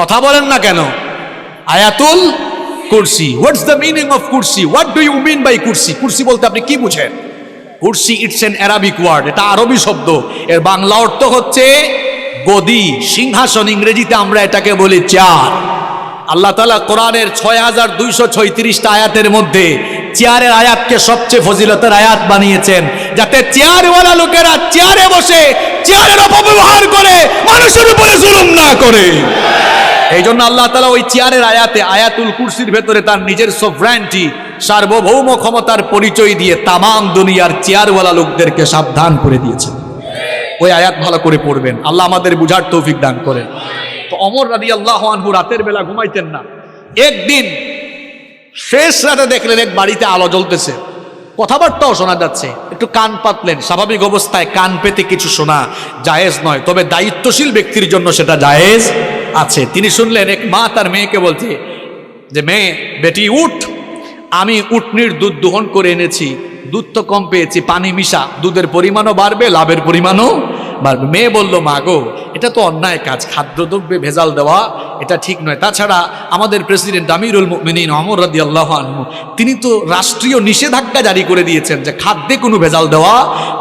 কথা বলেন না কেন, আয়াতুল কুরসি। হোয়াটস দ্য মিনিং অফ কুরসি? What do you mean by কুরসি? কুরসি বলতে আপনি কি বুঝেন? কুরসি, ইটস এন অ্যারাবিক ওয়ার্ড, এটা আরবি শব্দ। এর বাংলা অর্থ হচ্ছে গদি, সিংহাসন। ইংরেজিতে আমরা এটাকে বলি চেয়ার। আল্লাহ তাআলা কোরআনের 6236টা আয়াতের মধ্যে চেয়ারের আয়াতকে সবচেয়ে ফজিলতের আয়াত বানিয়েছেন, যাতে চেয়ারওয়ালা লোকেরা চেয়ারে বসে চেয়ারের অপব্যবহার করে মানুষের উপরে জুলুম না করে। এই জন্য আল্লাহ তাআলা ওই চেয়ারের আয়াতে, আয়াতুল কুরসির ভেতরে তার নিজের সভরেন্টি, সার্বভৌম ক্ষমতার পরিচয় দিয়ে তামাম দুনিয়ার চেয়ারওয়ালা লোকদেরকে সাবধান করে দিয়েছেন। ওই আয়াত ভালো করে পড়বেন, আল্লাহ আমাদের বুঝার তৌফিক দান করেন। তো ওমর রাদিয়াল্লাহু আনহু রাতের বেলা ঘুমাইতেন না। একদিন শেষ রাতে দেখলেন এক বাড়িতে আলো জ্বলতেছে, কথাবার্তাও শোনা যাচ্ছে। একটু কান পাতলেন। স্বাভাবিক অবস্থায় কান পেতে কিছু শোনা জায়েজ নয়, তবে দায়িত্বশীল ব্যক্তির জন্য সেটা জায়েজ আছে। তিনি শুনলেন এক মা তার মেয়েকে বলছে যে, মেয়ে, বেটি উঠ, আমি উটনির দুধ দোহন করে এনেছি, দুধ তো কম পেয়েছি, পানি মিশা, দুধের পরিমাণও বাড়বে, লাভের পরিমাণও বাড়বে। মেয়ে বলল, মা গো, এটা তো অন্যায় কাজ, খাদ্যদ্রব্যে ভেজাল দেওয়া এটা ঠিক নয়। তাছাড়া আমাদের প্রেসিডেন্ট আমিরুল মুমিনিন ওমর রাদিয়াল্লাহু আনহু, তিনি তো রাষ্ট্রীয় নিষেধাজ্ঞা জারি করে দিয়েছেন যে খাদ্যে কোনো ভেজাল দেওয়া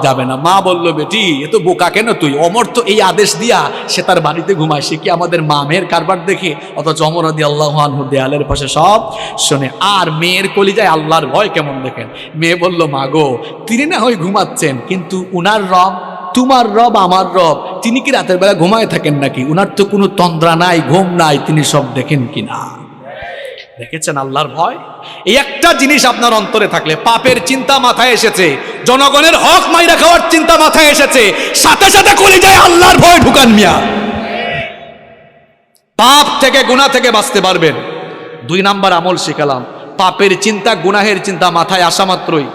যাবে না। মা বলল, বেটি, এ তো বোকা কেন তুই? ওমর তো এই আদেশ দিয়া সে তার বাড়িতে ঘুমায়, সে কি আমাদের মা মেয়ের কারবার দেখে? অথচ ওমর রাদিয়াল্লাহু আনহু দেয়ালের পাশে সব শোনে। আর মেয়ের কলিজায় আল্লাহর ভয় কেমন দেখেন। মেয়ে বলল, মা গো, তিনি না হয় ঘুমাচ্ছেন, কিন্তু উনার রব, তোমার রব, আমার রব, তিনি কি রাতের বেলা ঘুমায় থাকেন নাকি? উনার তো কোনো তন্দ্রা নাই, ঘুম নাই, তিনি সব দেখেন কিনা? দেখেছেন আল্লাহর ভয়? এই একটা জিনিস আপনার অন্তরে থাকলে, পাপের চিন্তা মাথায় এসেছে, জনগণের হক মাইরা খাওয়ার চিন্তা মাথায় এসেছে, সাথে সাথে কলিজায় আল্লাহর ভয় ঢুকান মিয়া। পাপ থেকে গুনাহ থেকে বাঁচতে পারবেন। 2 নাম্বার আমল শিখালাম, পাপের চিন্তা গুনাহের চিন্তা মাথায় আসা মাত্রই,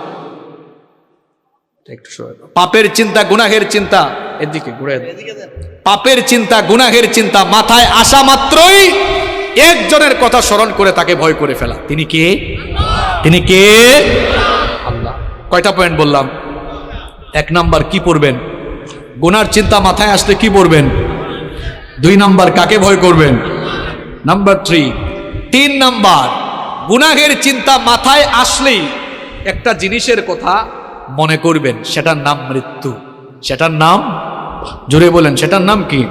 পাপের চিন্তা গুনাহের চিন্তা, এদিকে ঘুরে, পাপের চিন্তা গুনাহের চিন্তা মাথায় আসা মাত্রই একজনের কথা স্মরণ করে তাকে ভয় করে ফেলা। তিনি কে? তিনি কে? আল্লাহ। কয়টা পয়েন্ট বললাম? 1 নাম্বার কি পড়বেন? গুনার চিন্তা মাথায় আসলে কি পড়বেন? 2 নাম্বার কাকে ভয় করবেন? নাম্বার 3 নাম্বার গুনাহের চিন্তা মাথায় আসলেই একটা জিনিসের কথা মনে করবেন, সেটার নাম মৃত্যু। সেটার নাম, জোরে বলেন, সেটার নাম কি?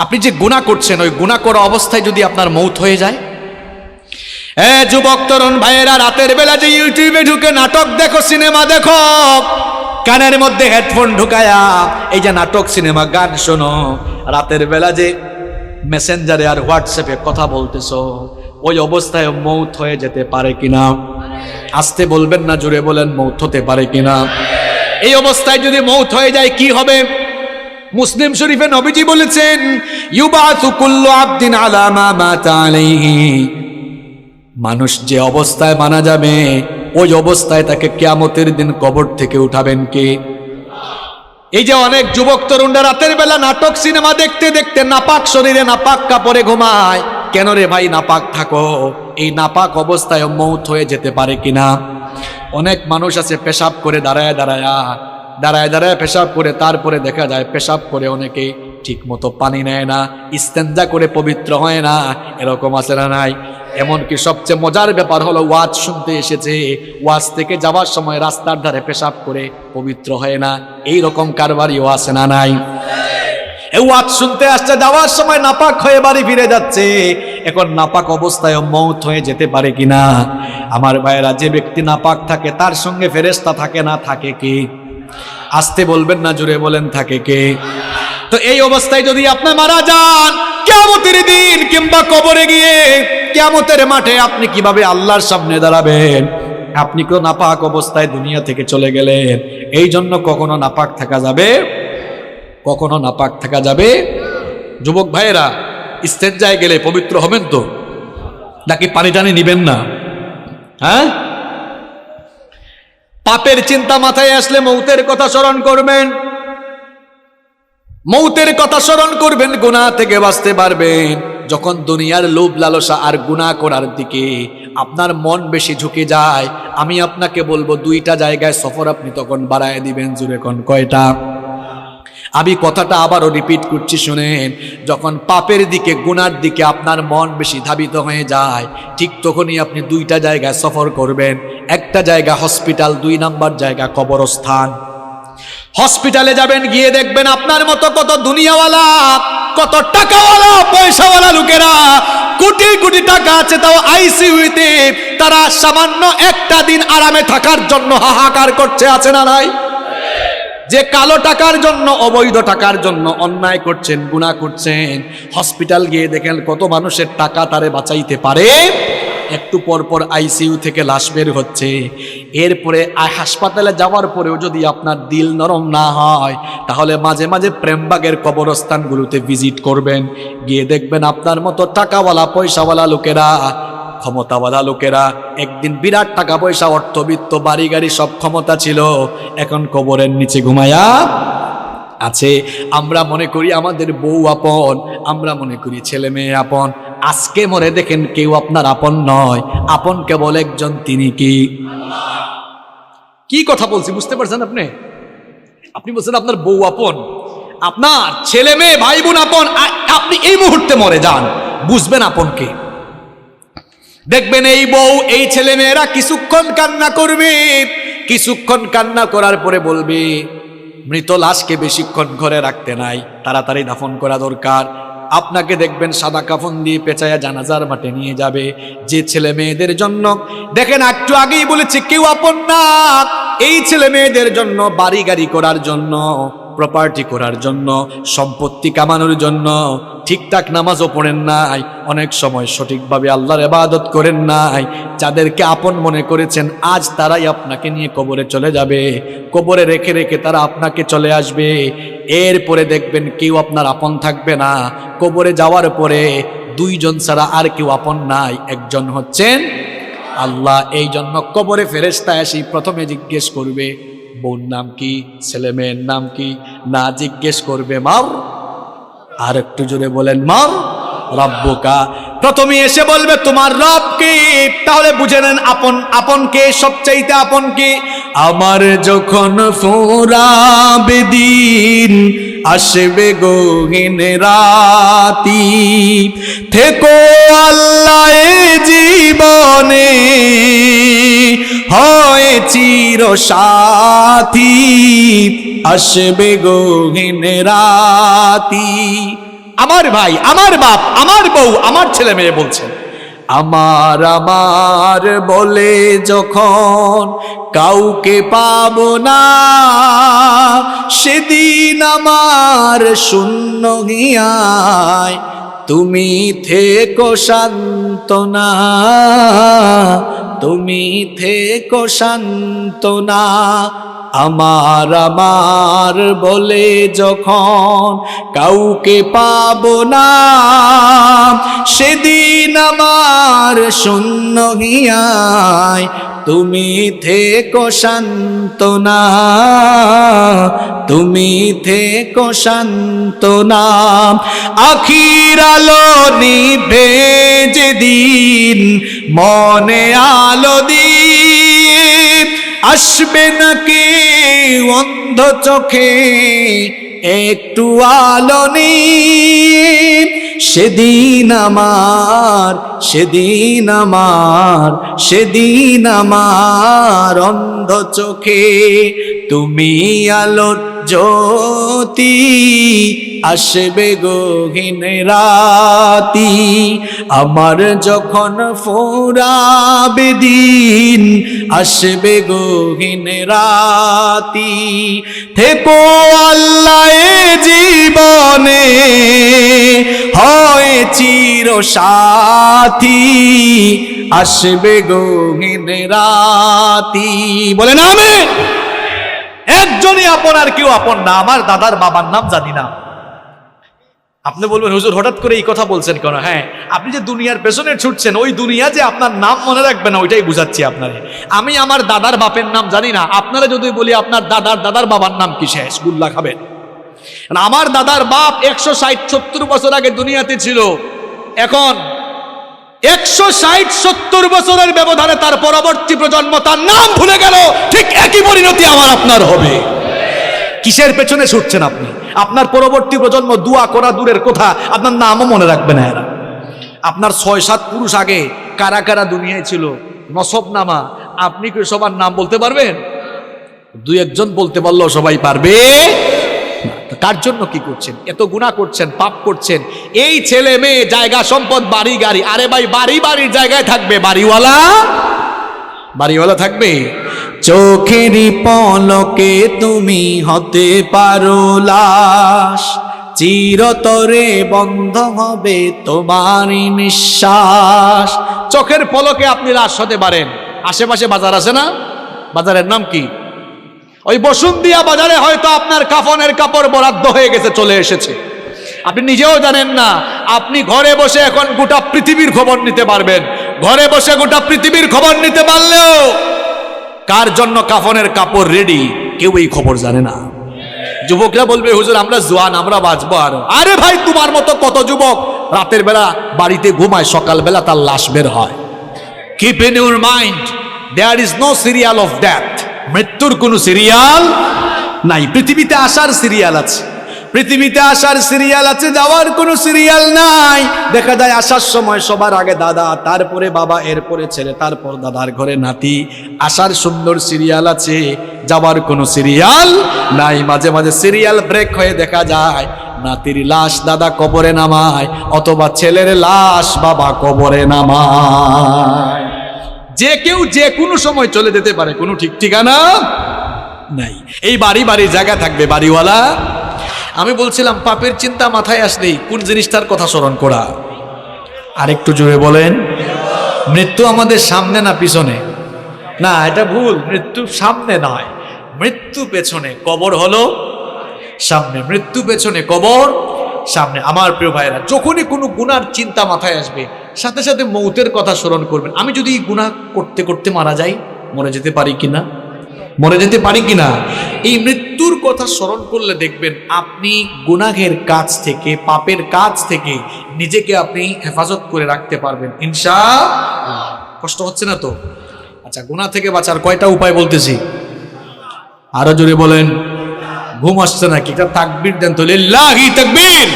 আপনি যে গুনাহ করছেন, ওই গুনাহ করা অবস্থায় যদি আপনার মৌত হয়ে যায়। যুবক তরুণ ভাইয়েরা, রাতের বেলা যে ইউটিউবে ঢুকে নাটক দেখো, সিনেমা দেখো, কানের মধ্যে হেডফোন ঢুকায়া এই যে নাটক সিনেমা গান শোনো, রাতের বেলা যে মেসেঞ্জারে আর হোয়াটসঅ্যাপে কথা বলতেছো, ওই অবস্থায় মৌত হয়ে যেতে পারে কিনা? আসতে বলবেন না, জোরে বলেন, মৌত হতে পারে কিনা? এই অবস্থায় যদি মৌত হয়ে যায় কি হবে? মুসলিম শরীফে নবীজি বলেছেন, ইউবাসু কুল্লু আবদিন আলা মা মাতা আলাইহি, মানুষ যে অবস্থায় মারা যাবে ওই অবস্থায় তাকে কিয়ামতের দিন কবর থেকে উঠাবেন কে? এই যে অনেক যুবক তরুণরা রাতের বেলা নাটক সিনেমা দেখতে দেখতে নাপাক শরীরে নাপাক কাপড়ে ঘুমায়। কেন রে ভাই নাপাক থাকো? এই নাপাক অবস্থায় মৌত হয়ে যেতে পারে কিনা? অনেক মানুষ আছে পেশাব করে দাঁড়ায় দাঁড়ায় পেশাব করে, তারপরে দেখা যায় পেশাব করে অনেকে ঠিক মতো পানি নেয় না, ইস্তেঞ্জা করে পবিত্র হয় না, এরকম আছে না নাই? এমনকি সবচেয়ে মজার ব্যাপার হলো, ওয়াজ শুনতে এসেছে, ওয়াজ থেকে যাওয়ার সময় রাস্তার ধারে পেশাব করে পবিত্র হয় না, এই রকম কারবারিও আছে না নাই? ওয়াজ শুনতে আসছে, যাওয়ার সময় নাপাক হয়ে বাড়ি ফিরে যাচ্ছে, এখন নাপাক অবস্থায় মৌত হয়ে যেতে পারে কিনা? আমার ভাইয়েরা, যে ব্যক্তি নাপাক থাকে তার সঙ্গে ফেরেশতা থাকে না, থাকে কে? আসতে বলবেন না, জোরে বলেন, থাকে কে? তো এই অবস্থায় যদি আপনি মারা যান, কিয়ামতের দিন কিংবা কবরে গিয়ে কিয়ামতের মাঠে আপনি কিভাবে আল্লাহর সামনে দাঁড়াবেন? আপনি তো নাপাক অবস্থায় দুনিয়া থেকে চলে গেলেন। এই জন্য কখনো নাপাক থাকা যাবে, কখনো নাপাক থাকা যাবে। যুবক ভাইয়েরা, ইস্তেঞ্জায় গেলে পবিত্র হবেন তো, নাকি পানি টানি নিবেন না? হ্যাঁ, পাপের চিন্তা মাথায় আসলে মৌতের কথা স্মরণ করবেন, মৌতের কথা স্মরণ করবেন, গুনাহ থেকে বাঁচতে পারবেন। যখন দুনিয়ার লোভ লালসা আর গুনাহ করার দিকে আপনার মন বেশি ঝুঁকে যায়, আমি আপনাকে বলবো 2টা জায়গায় সফর আপনি তখন বাড়ায় দিবেন। জুড়ে কোন কয়টা? আমি কথাটা আবারও রিপিট করছি, শুনেন। যখন পাপের দিকে গুনার দিকে আপনার মন বেশি ধাবিত হয়ে যায়, ঠিক তখনই আপনি 2টা জায়গায় সফর করবেন। একটা জায়গা হসপিটাল, 2 নাম্বার জায়গা কবরস্থান। হসপিটালে যাবেন, গিয়ে দেখবেন আপনার মতো কত দুনিয়াওয়ালা, কত টাকাওয়ালা, পয়সাওয়ালা লোকেরা, কোটি কোটি টাকা আছে, তাও আইসিইউতে তারা সামান্য একটা দিন আরামে থাকার জন্য হাহাকার করছে, আছে না নাই? যে কালো টাকার জন্য, অবৈধ টাকার জন্য অন্যায় করছেন, গুনাহ করছেন, হসপিটাল গিয়ে দেখেন কত মানুষের টাকা তারে বাঁচাইতে পারে। একটু পর পর আইসিইউ থেকে লাশ বের হচ্ছে। এরপরে হাসপাতালে যাওয়ার পরেও যদি আপনার দিল নরম না হয়, তাহলে মাঝে মাঝে প্রেমবাগের কবরস্থানগুলোতে ভিজিট করবেন, গিয়ে দেখবেন আপনার মতো টাকাওয়ালা, পয়সাওয়ালা লোকেরা, ক্ষমতাওয়ালা লোকেরা, একদিন বিরাট টাকা পয়সা, অর্থবিত্ত, বাড়ি গাড়ি সব ক্ষমতা ছিল, এখন কবরের নিচে ঘুমায়া আছে। আমরা মনে করি আমাদের বউ আপন, আমরা মনে করি ছেলে মেয়ে আপন। আজকে মরে দেখেন কেউ আপনার আপন নয়, আপন কেবল একজন, তিনি কি? কি কথা বলছি বুঝতে পারছেন আপনি? আপনি বলছেন আপনার বউ আপন, আপনার ছেলে মেয়ে ভাই বোন আপন। আপনি এই মুহূর্তে মরে যান, বুঝবেন আপন কে। দেখবেন এই বউ, এই ছেলে মেয়েরা কিছুক্ষণ কান্না করবে, কিছুক্ষণ কান্না করার পরে বলবে, মৃত লাশকে বেশিক্ষণ ঘরে রাখতে নাই, তাড়াতাড়ি দাফন করা দরকার। আপনাকে দেখবেন সাদা কাফন দিয়ে পেঁচায়া জানাজার মাঠে নিয়ে যাবে। যে ছেলে মেয়েদের জন্য, দেখেন একটু আগেই বলেছি কেউ আপন না, এই ছেলে মেয়েদের জন্য, বাড়ি গাড়ি করার জন্য, প্রপার্টি করার জন্য, সম্পত্তি কামানোর জন্য ঠিকঠাক নামাজও পড়েন নাই, অনেক সময় সঠিকভাবে আল্লাহর ইবাদত করেন নাই। যাদেরকে আপন মনে করেছেন আজ তারাই আপনাকে নিয়ে কবরে চলে যাবে, কবরে রেখে রেখে তারা আপনাকে চলে আসবে। এরপরে দেখবেন কেউ আপনার আপন থাকবে না। কবরে যাওয়ার পরে দুইজন ছাড়া আর কেউ আপন নাই, একজন হচ্ছেন আল্লাহ। এই জন্য কবরে ফেরেশতা এসে প্রথমে জিজ্ঞেস করবে বোন নাম কি, ছেলে মেয়ের নাম কি, না জিজ্ঞেস করবে মার, আর একটু জোরে বলেন মার রব্বুকা। প্রথমে এসে বলবে তোমার রব কি। তাহলে বুঝে নেন আপন কে, সবচাইতে আপন কে। আমার যখন ফুরাবে দিন, আসবে গহীন রাতি, থেকো আল্লাহ এ জীবনে, হয় চির সাথী, আসবে গহীন রাতি। আমার ভাই, আমার বাপ, আমার বউ, আমার ছেলে মেয়ে বলছেন আমার আমার বলে যখন কাউকে পাবো না, সেদিন আমার শূন্য হিয়ায় তুমি থেকো সান্ত্বনা, তুমি থেকো সান্ত্বনা। আমার আমার বলে যখন কাউকে পাবো না, সেদিন আমার শূন্য হিয়ায় তুমি থেকো সান্ত্বনা, তুমি থেকো সান্ত্বনা। আখির আলো নিভে যেদিন মনে আলো দিয়ে, আসবে নাকি অন্ধ চোখে একটু আলো নিয়ে, সেদিন আমার, সেদিন আমার, সেদিন আমার অন্ধ চোখে তুমি আলোর জ্যোতি, আসবে গহীন রাতি। আমার যখন ফুরাবে দিন, আসবে গহীন রাতি, থেকো আল্লাহ এ জীবনে, হয় চির সাথী, আসবে গহীন রাতি। বলেন আমিন। একজনই আপন, আর কেউ আপন না। আমার দাদার বাবার নাম জানি না। আপনি বলবেন হুজুর হঠাৎ করে এই কথা বলছেন কেন? হ্যাঁ, আপনি যে দুনিয়ার পেছনে ছুটছেন, ওই দুনিয়া যে আপনার নাম মনে রাখবে না, ওইটাই বুঝাচ্ছি আপনারে। আমি আমার দাদার বাপের নাম জানি না। আপনারা যদি বলি আপনার দাদার বাবার নাম কি, শেষ গুল্লা খাবেন। আমার দাদার বাপ 160-70 বছর আগে দুনিয়াতে ছিল। এখন 160-70 বছরের ব্যবধানে তার পরবর্তী প্রজন্ম তার নাম ভুলে গেল। ঠিক একই পরিণতি আমার আপনার হবে। কিসের পেছনে ছুটছেন আপনি? আপনার পরবর্তী প্রজন্ম দোয়া করা দূরের কথা, আপনার নামও মনে রাখবে না এরা। আপনার 6-7 পুরুষ আগে কারা কারা দুনিয়ায় ছিল, নসব নামা, আপনি কি সবার নাম বলতে পারবেন? 2-1 বলতে পারলেও সবাই পারবে। কার জন্য কি করছেন? এত গুনাহ করছেন, পাপ করছেন। এই ছেলে মেয়ে, জায়গা সম্পদ, বাড়ি গাড়ি, আরে ভাই বাড়ির জায়গায় থাকবে, বাড়িওয়ালা থাকবে। চোখেরই পলকে তুমি হতে পারো লাশ, চিরতরে বন্ধ হবে তোমারই নিঃশ্বাস। চোখের পলকে আপনি লাশ হতে পারেন। আশেপাশে বাজার আছে না? বাজারের নাম কি? ওই বসুন্তিয়া বাজারে হয়তো আপনার কাফনের কাপড় বরাদ্দ হয়ে গেছে, চলে এসেছে, আপনি নিজেও জানেন না। আপনি ঘরে বসে এখন গোটা পৃথিবীর খবর নিতে পারবেন। ঘরে বসে গোটা পৃথিবীর খবর নিতে পারলেও কার জন্য কাফনের কাপড় রেডি, কেউ এই খবর জানে না। যুবকরা বলবে হুজুর আমরা জোয়ান, আমরা বাঁচবো আরো। আরে ভাই, তোমার মতো কত যুবক রাতের বেলা বাড়িতে ঘুমায়, সকালবেলা তার লাশ বের হয়। Keep in your mind, there is no serial of death. মৃত্যুর কোনো সিরিয়াল নাই। পৃথিবীতে আসার সিরিয়াল আছে, পৃথিবীতে আসার সিরিয়াল আছে, যাওয়ার কোনো সিরিয়াল নাই। দেখা যায় আসার সময় সবার আগে দাদা, তারপরে বাবা, এরপরে ছেলে, তারপর দাদার ঘরে নাতি। আসার সুন্দর সিরিয়াল আছে, যাওয়ার কোনো সিরিয়াল নাই। মাঝে মাঝে সিরিয়াল ব্রেক হয়ে দেখা যায় নাতির লাশ দাদা কবরে নামায়, অথবা ছেলের লাশ বাবা কবরে নামায়। যে কেউ যে কোনো সময় চলে যেতে পারে, কোনো ঠিক ঠিকানা নাই। এই বাড়ি বাড়ি জায়গা থাকবে বাড়িওয়ালা। আমি বলছিলাম পাপের চিন্তা মাথায় আসলেই কোন জিনিসটার কথা স্মরণ করা। আরেকটু জোরে বলেন। মৃত্যু আমাদের সামনে না পিছনে? না, এটা ভুল। মৃত্যু সামনে নয়, মৃত্যু পেছনে। কবর হলো সামনে, মৃত্যু পেছনে, কবর সামনে। আমার প্রিয় ভাইরা, যখনই কোনো গুনার চিন্তা মাথায় আসবে সাথে সাথে মৌতের কথা স্মরণ করবেন। আমি যদি গুনাহ করতে করতে মারা যাই, মরে যেতে পারি কিনা, মরে যেতে পারি কিনা, এই মৃত্যুর কথা স্মরণ করলে দেখবেন আপনি গুনাহের কাজ থেকে, পাপের কাজ থেকে নিজেকে আপনি হেফাজত করে রাখতে পারবেন ইনশাআল্লাহ। কষ্ট হচ্ছে না তো? আচ্ছা, গুনাহ থেকে বাঁচার কয়টা উপায় বলতেছি, আরো জোরে বলেন। ঘুম আসছে নাকি? একটা তাকবীর দেন তো, লিল্লাহি তাকবীর।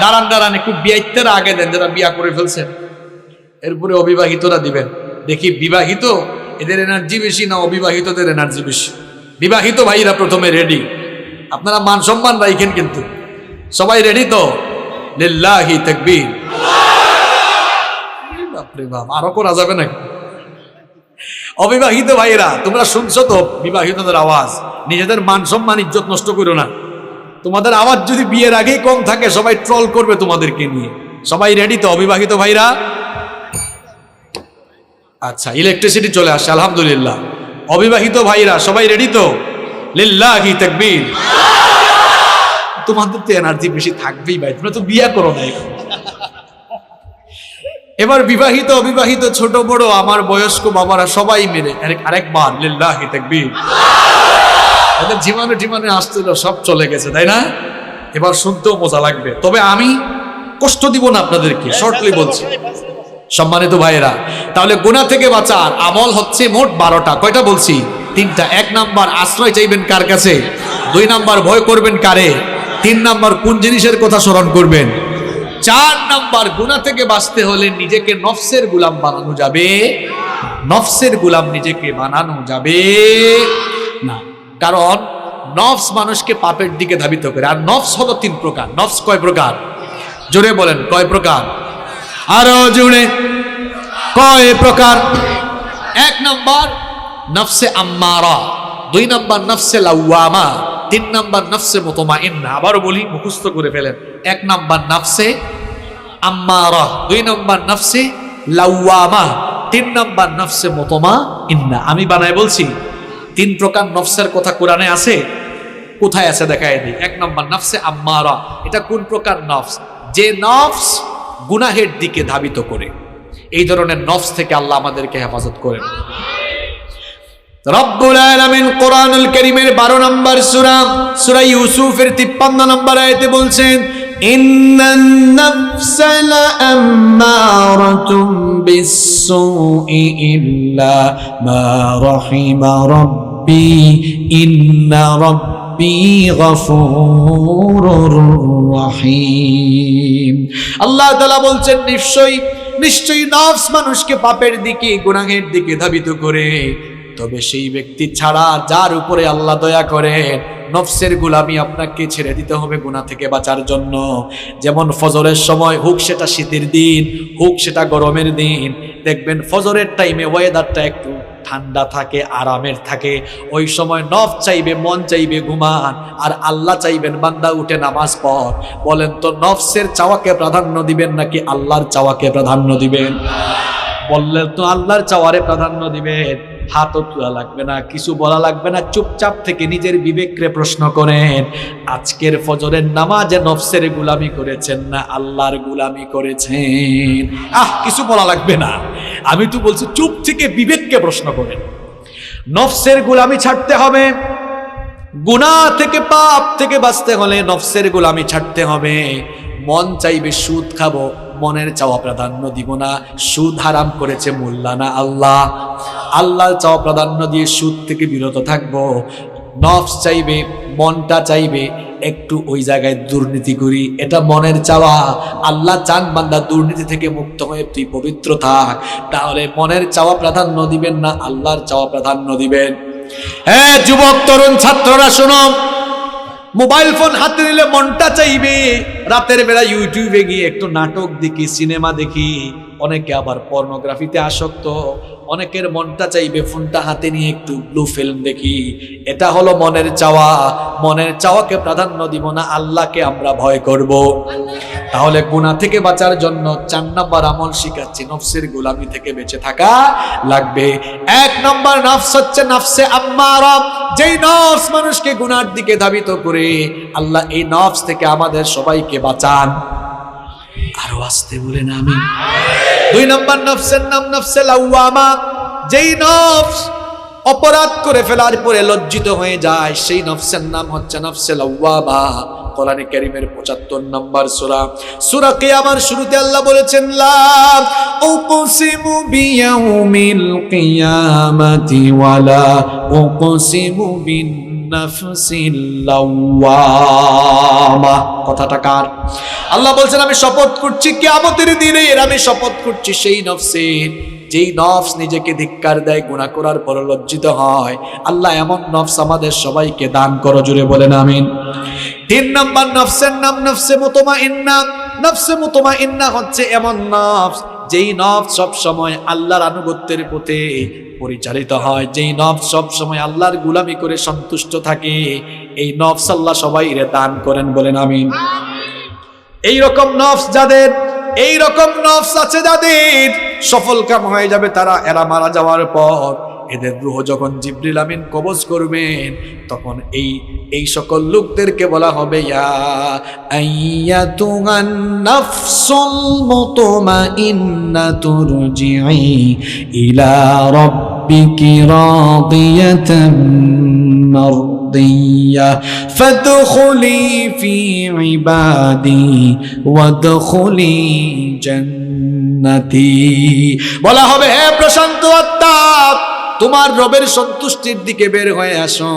দাঁড়ান দাঁড়ান, একটু বিয়ের আগে দেন যারা বিয়া করে ফেলছেন, এরপরে অবিবাহিতরা দিবেন। দেখি বিবাহিত এদের এনার্জি বেশি না অবিবাহিতদের এনার্জি বেশি? বিবাহিত ভাইরা প্রথমে রেডি, আপনারা মান সম্মান রাখেন কিন্তু। সবাই রেডি তো? লিল্লাহি তাকবীর। বাপরে বাপ, আরো করা যাবে নাকি? অবিবাহিত ভাইরা তোমরা শুনছো তো বিবাহিতদের আওয়াজ, নিজেদের মান সম্মান ইজ্জত নষ্ট করো না। তোমাদের আওয়াজ যদি বিয়ের আগেই কম থাকে সবাই ট্রল করবে তোমাদেরকে নিয়ে। সবাই রেডি তো অবিবাহিত ভাইরা? আচ্ছা, ইলেকট্রিসিটি চলে আসে আলহামদুলিল্লাহ। অবিবাহিত ভাইরা সবাই রেডি তো? লিল্লাহি তাকবীর। তোমাদের তো এনার্জি বেশি থাকবেই ভাই, তোমরা তো বিয়ে করো না। এবার বিবাহিত অবিবাহিত ছোট বড় আমার বয়স্ক বাবারা সবাই মিলে আরেকবার লিল্লাহি তাকবীর। এদের জীবনে আসছিল সব চলে গেছে, তাই না? এবার শুনতেও মজা লাগবে, তবে আমি কষ্ট দিব না আপনাদেরকে, শর্টলি বলছি। সম্মানিত ভাইয়েরা, তাহলে গুনাহ থেকে বাঁচার আমল হচ্ছে মোট 12টা। কয়টা বলছি? 3টা। 1 নাম্বার আশ্রয় চাইবেন কার কাছে? 2 নাম্বার ভয় করবেন কারে? 3 নাম্বার কোন জিনিসের কথা স্মরণ করবেন? 4 নাম্বার গুনাহ থেকে বাঁচতে হলে নিজেকে নফসের গোলাম বানানো যাবে, নফসের গোলাম নিজেকে বানানো যাবে না। কারণ নফস মানুষকে পাপের দিকে ধাবিত করে। আর নফস হলো 3 প্রকার। নফস কয় প্রকার? জোরে বলেন, কয় প্রকার? আরো জোরে, কয় প্রকার? 1 নাম্বার নফসে আম্মারা, 2 নাম্বার নফসে লাওয়ামা, 3 নাম্বার নফসে মুতমাইন্না। আবারও বলি, মুখস্থ করে ফেলেন। 1 নাম্বার নফসে আম্মারা, 2 নাম্বার নফসে লাওয়ামা, 3 নাম্বার নফসে মুতমাইন্না। আমি বানায় বলছি। 3 প্রকার নফসের কথা কোরআনে আছে। কোথায় আছে দেখায় দিই। 1 নাম্বার নফসে আম্মারা, এটা কোন প্রকার নফস? যে নফস গুনাহের দিকে ধাবিত করে। এই ধরনের নফস থেকে আল্লাহ আমাদেরকে হেফাজত করেন। রব্বুল আলামিন কোরআনুল কারীমের 12 নম্বর সূরা, সূরা ইউসুফের 53 নম্বর আয়াতে বলছেন, ইন্নান নাফসা লাআম্মারাতুম বিস-সুই ইল্লা মা রাহিমা রাব্বি ইন্না রাব্বি গফুরুর রহিম। আল্লাহ তাআলা বলছেন, নিশ্চয়ই নফস মানুষকে পাপের দিকে, গুনাহের দিকে ধাবিত করে। তবে সেই ব্যক্তি ছাড়া যার উপরে আল্লাহ দয়া করেন, নফসের গোলামি আপনাকে ছেড়ে দিতে হবে গুনাহ থেকে বাঁচার জন্য। যেমন ফজরের সময়, হোক সেটা শীতের দিন, হোক সেটা গরমের দিন, দেখবেন ফজরের টাইমে ওয়েদারটা একটু ঠান্ডা থাকে, আরামের থাকে। ওই সময় নফস চাইবে, মন চাইবে ঘুমান, আর আল্লাহ চাইবেন বান্দা উঠে নামাজ পড়। বলেন তো নফসের চাওয়াকে প্রাধান্য দিবেন নাকি আল্লাহর চাওয়াকে প্রাধান্য দিবেন? বললেন তো আল্লাহর চাওয়ারে প্রাধান্য দিবেন। হাতও তোলা লাগবে না, কিছু বলা লাগবে না, চুপচাপ থেকে নিজের বিবেককে প্রশ্ন করেন, আজকের ফজরের নামাজে নফসের গোলামি করেছেন না আল্লাহর গোলামি করেছেন? কিছু বলা লাগবে না। আমি তো বলছি চুপ থেকে বিবেককে প্রশ্ন করেন। নফসের গোলামি ছাড়তে হবে। গুনাহ থেকে, পাপ থেকে বাঁচতে হলে নফসের গোলামি ছাড়তে হবে। মন চাইবে সুদ খাবো, মনের চাওয়া প্রাধান্য দিব না। সুদ হারাম করেছে মোল্লা না আল্লাহ। আল্লাহর চাওয়া প্রাধান্য দিয়ে সুদ থেকে বিরত থাকবো। নফস চাইবে, মনটা চাইবে একটু ওই জায়গায় দুর্নীতি করি, এটা মনের চাওয়া। আল্লাহ চান বান্দা দুর্নীতি থেকে মুক্ত হয়ে তুই পবিত্র থাক। তাহলে মনের চাওয়া প্রাধান্য দিবেন না আল্লাহর চাওয়া প্রাধান্য দিবেন? হ্যাঁ যুবক তরুণ ছাত্ররা শোনো, মোবাইল ফোন হাতে নিলে মনটা চাইবে রাতের বেলা ইউটিউবে গিয়ে একটু নাটক দেখি, সিনেমা দেখি, অনেকে আবার পর্নোগ্রাফিতে আসক্ত, অনেকের মনটা চাইবে ফোনটা হাতে নিয়ে একটু ব্লু ফিল্ম দেখি। এটা হলো মনের চাওয়া। মনের চাওয়াকে প্রাধান্য দিব না, আল্লাহকে আমরা ভয় করব। তাহলে গুনাহ থেকে বাঁচার জন্য 4 নম্বর আমল শিখাচ্ছি, নফসের গোলামি থেকে বেঁচে থাকা লাগবে। 1 নম্বর নফস হচ্ছে নফসে আম্মারা, যেই নফস মানুষকে গুনার দিকে ধাবিত করে। আল্লাহ এই নফস থেকে আমাদের সবাইকে বাঁচান। আরো আসতে বলেন আমিন। 2 নম্বর নফসের নাম নফসে লাওয়ামা, যেই নফস অপরাধ করে ফেলার পরে লজ্জিত হয়ে যায়, সেই নফসের নাম হচ্ছে নফসে লাওয়ামা। কোরআনে কারীমের 75 নম্বর সূরা, সূরা কিয়ামার শুরুতে আল্লাহ বলেছেন, লা উকসিমু বিয়াউমিল কিয়ামাতি ওয়ালা উকসিমু বিন নাফসিল লাওয়ামা। কথাটা কার? আল্লাহ বলছেন আমি শপথ করছি কিয়ামতের দিনে, আমি শপথ করছি সেই নফসের, যেই নফস নিজেকে ধিক্কার দেয়, গুনাহ করার পর লজ্জিত হয়। আল্লাহ এমন নফস আমাদের সবাইকে দান করো, জুড়ে বলেন আমিন। 3 নম্বর নফসের নাম নফসে মুতমাইন্না। নফসে মুতমাইন্না হচ্ছে এমন নফস, যেই নফস সব সময় আল্লাহর আনুগত্যের পথে পরিচালিত হয়, যেই নফস সব সময় আল্লাহর গোলামি করে সন্তুষ্ট থাকে। এই নফস আল্লাহ সবাইরে দান করেন, বলেন আমিন। এই রকম নফস যাদের, এই রকম নফস আছে যাদের, সফল কাম হয়ে যাবে তারা, এরা মারা যাওয়ার পর এদের রূহ যখন জিবরিল আমিন কবজ করবেন, তখন এই সকল লোকদেরকে বলা হবে, ইয়া আইয়াতুহান নাফসুল মুতমাইন্নাতু রুজিই ইলা রাব্বিকি রাদিয়াতাম মারদিয়া ফাদখুলি ফি ইবাদি ওয়াদখুলি জান্নাতি। বলা হবে, হে প্রশান্ত আত্মা, তোমার রবের সন্তুষ্টির দিকে বের হয়ে আসো,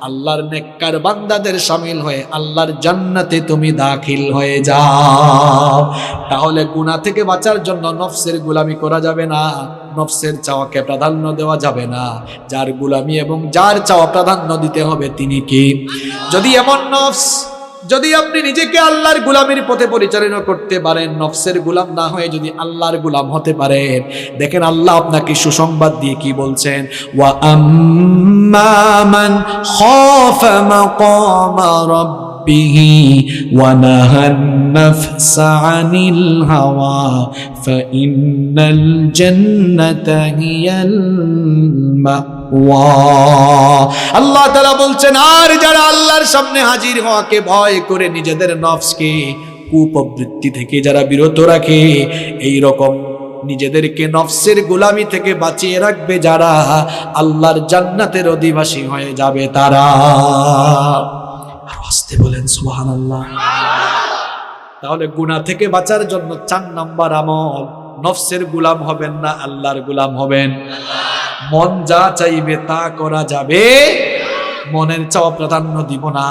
আল্লাহর নেককার বান্দাদের শামিল হয়ে আল্লাহর জান্নাতে তুমি দাখিল হয়ে যাও। তাহলে গুনাহ থেকে বাঁচার জন্য নফসের গোলামি করা যাবে না, নফসের চাওয়াকে প্রাধান্য দেওয়া যাবে না। যার গোলামি এবং যার চাওয়া প্রাধান্য দিতে হবে তিনি কি? যদি এমন নফস, যদি আপনি নিজেকে আল্লাহর গোলামির পথে পরিচালনা করতে পারেন, নফসের গোলাম না হয়ে যদি আল্লাহর গোলাম হতে পারেন, দেখেন আল্লাহ আপনাকে সুসংবাদ দিয়ে কি বলছেন, ওয়া আম্মা মান খাফা মাকামা রাব্বিহি ওয়া নাহান নাফসা আনিল হাওয়া ফাইন্নাল জান্নাতা হিয়াল মাওয়া। আল্লাহ তাআলা বলছেন, আর যারা আল্লাহর সামনে হাজির হওয়াকে ভয় করে নিজেদের নফসকে কুপ্রবৃত্তি থেকে যারা বিরত রাখে, এই রকম নিজেদেরকে নফসের গোলামি থেকে বাঁচিয়ে রাখবে যারা, আল্লাহর জান্নাতের অধিবাসী হয়ে যাবে তারা। আর আসতে বলেন সুবহানাল্লাহ। তাহলে গুনাহ থেকে বাঁচার জন্য 4 নম্বর আমল, নফসের গোলাম হবেন না, আল্লাহর গোলাম হবেন। মন যা চাইবে তা করা যাবে, মনের চাওয়া প্রাধান্য দিব না,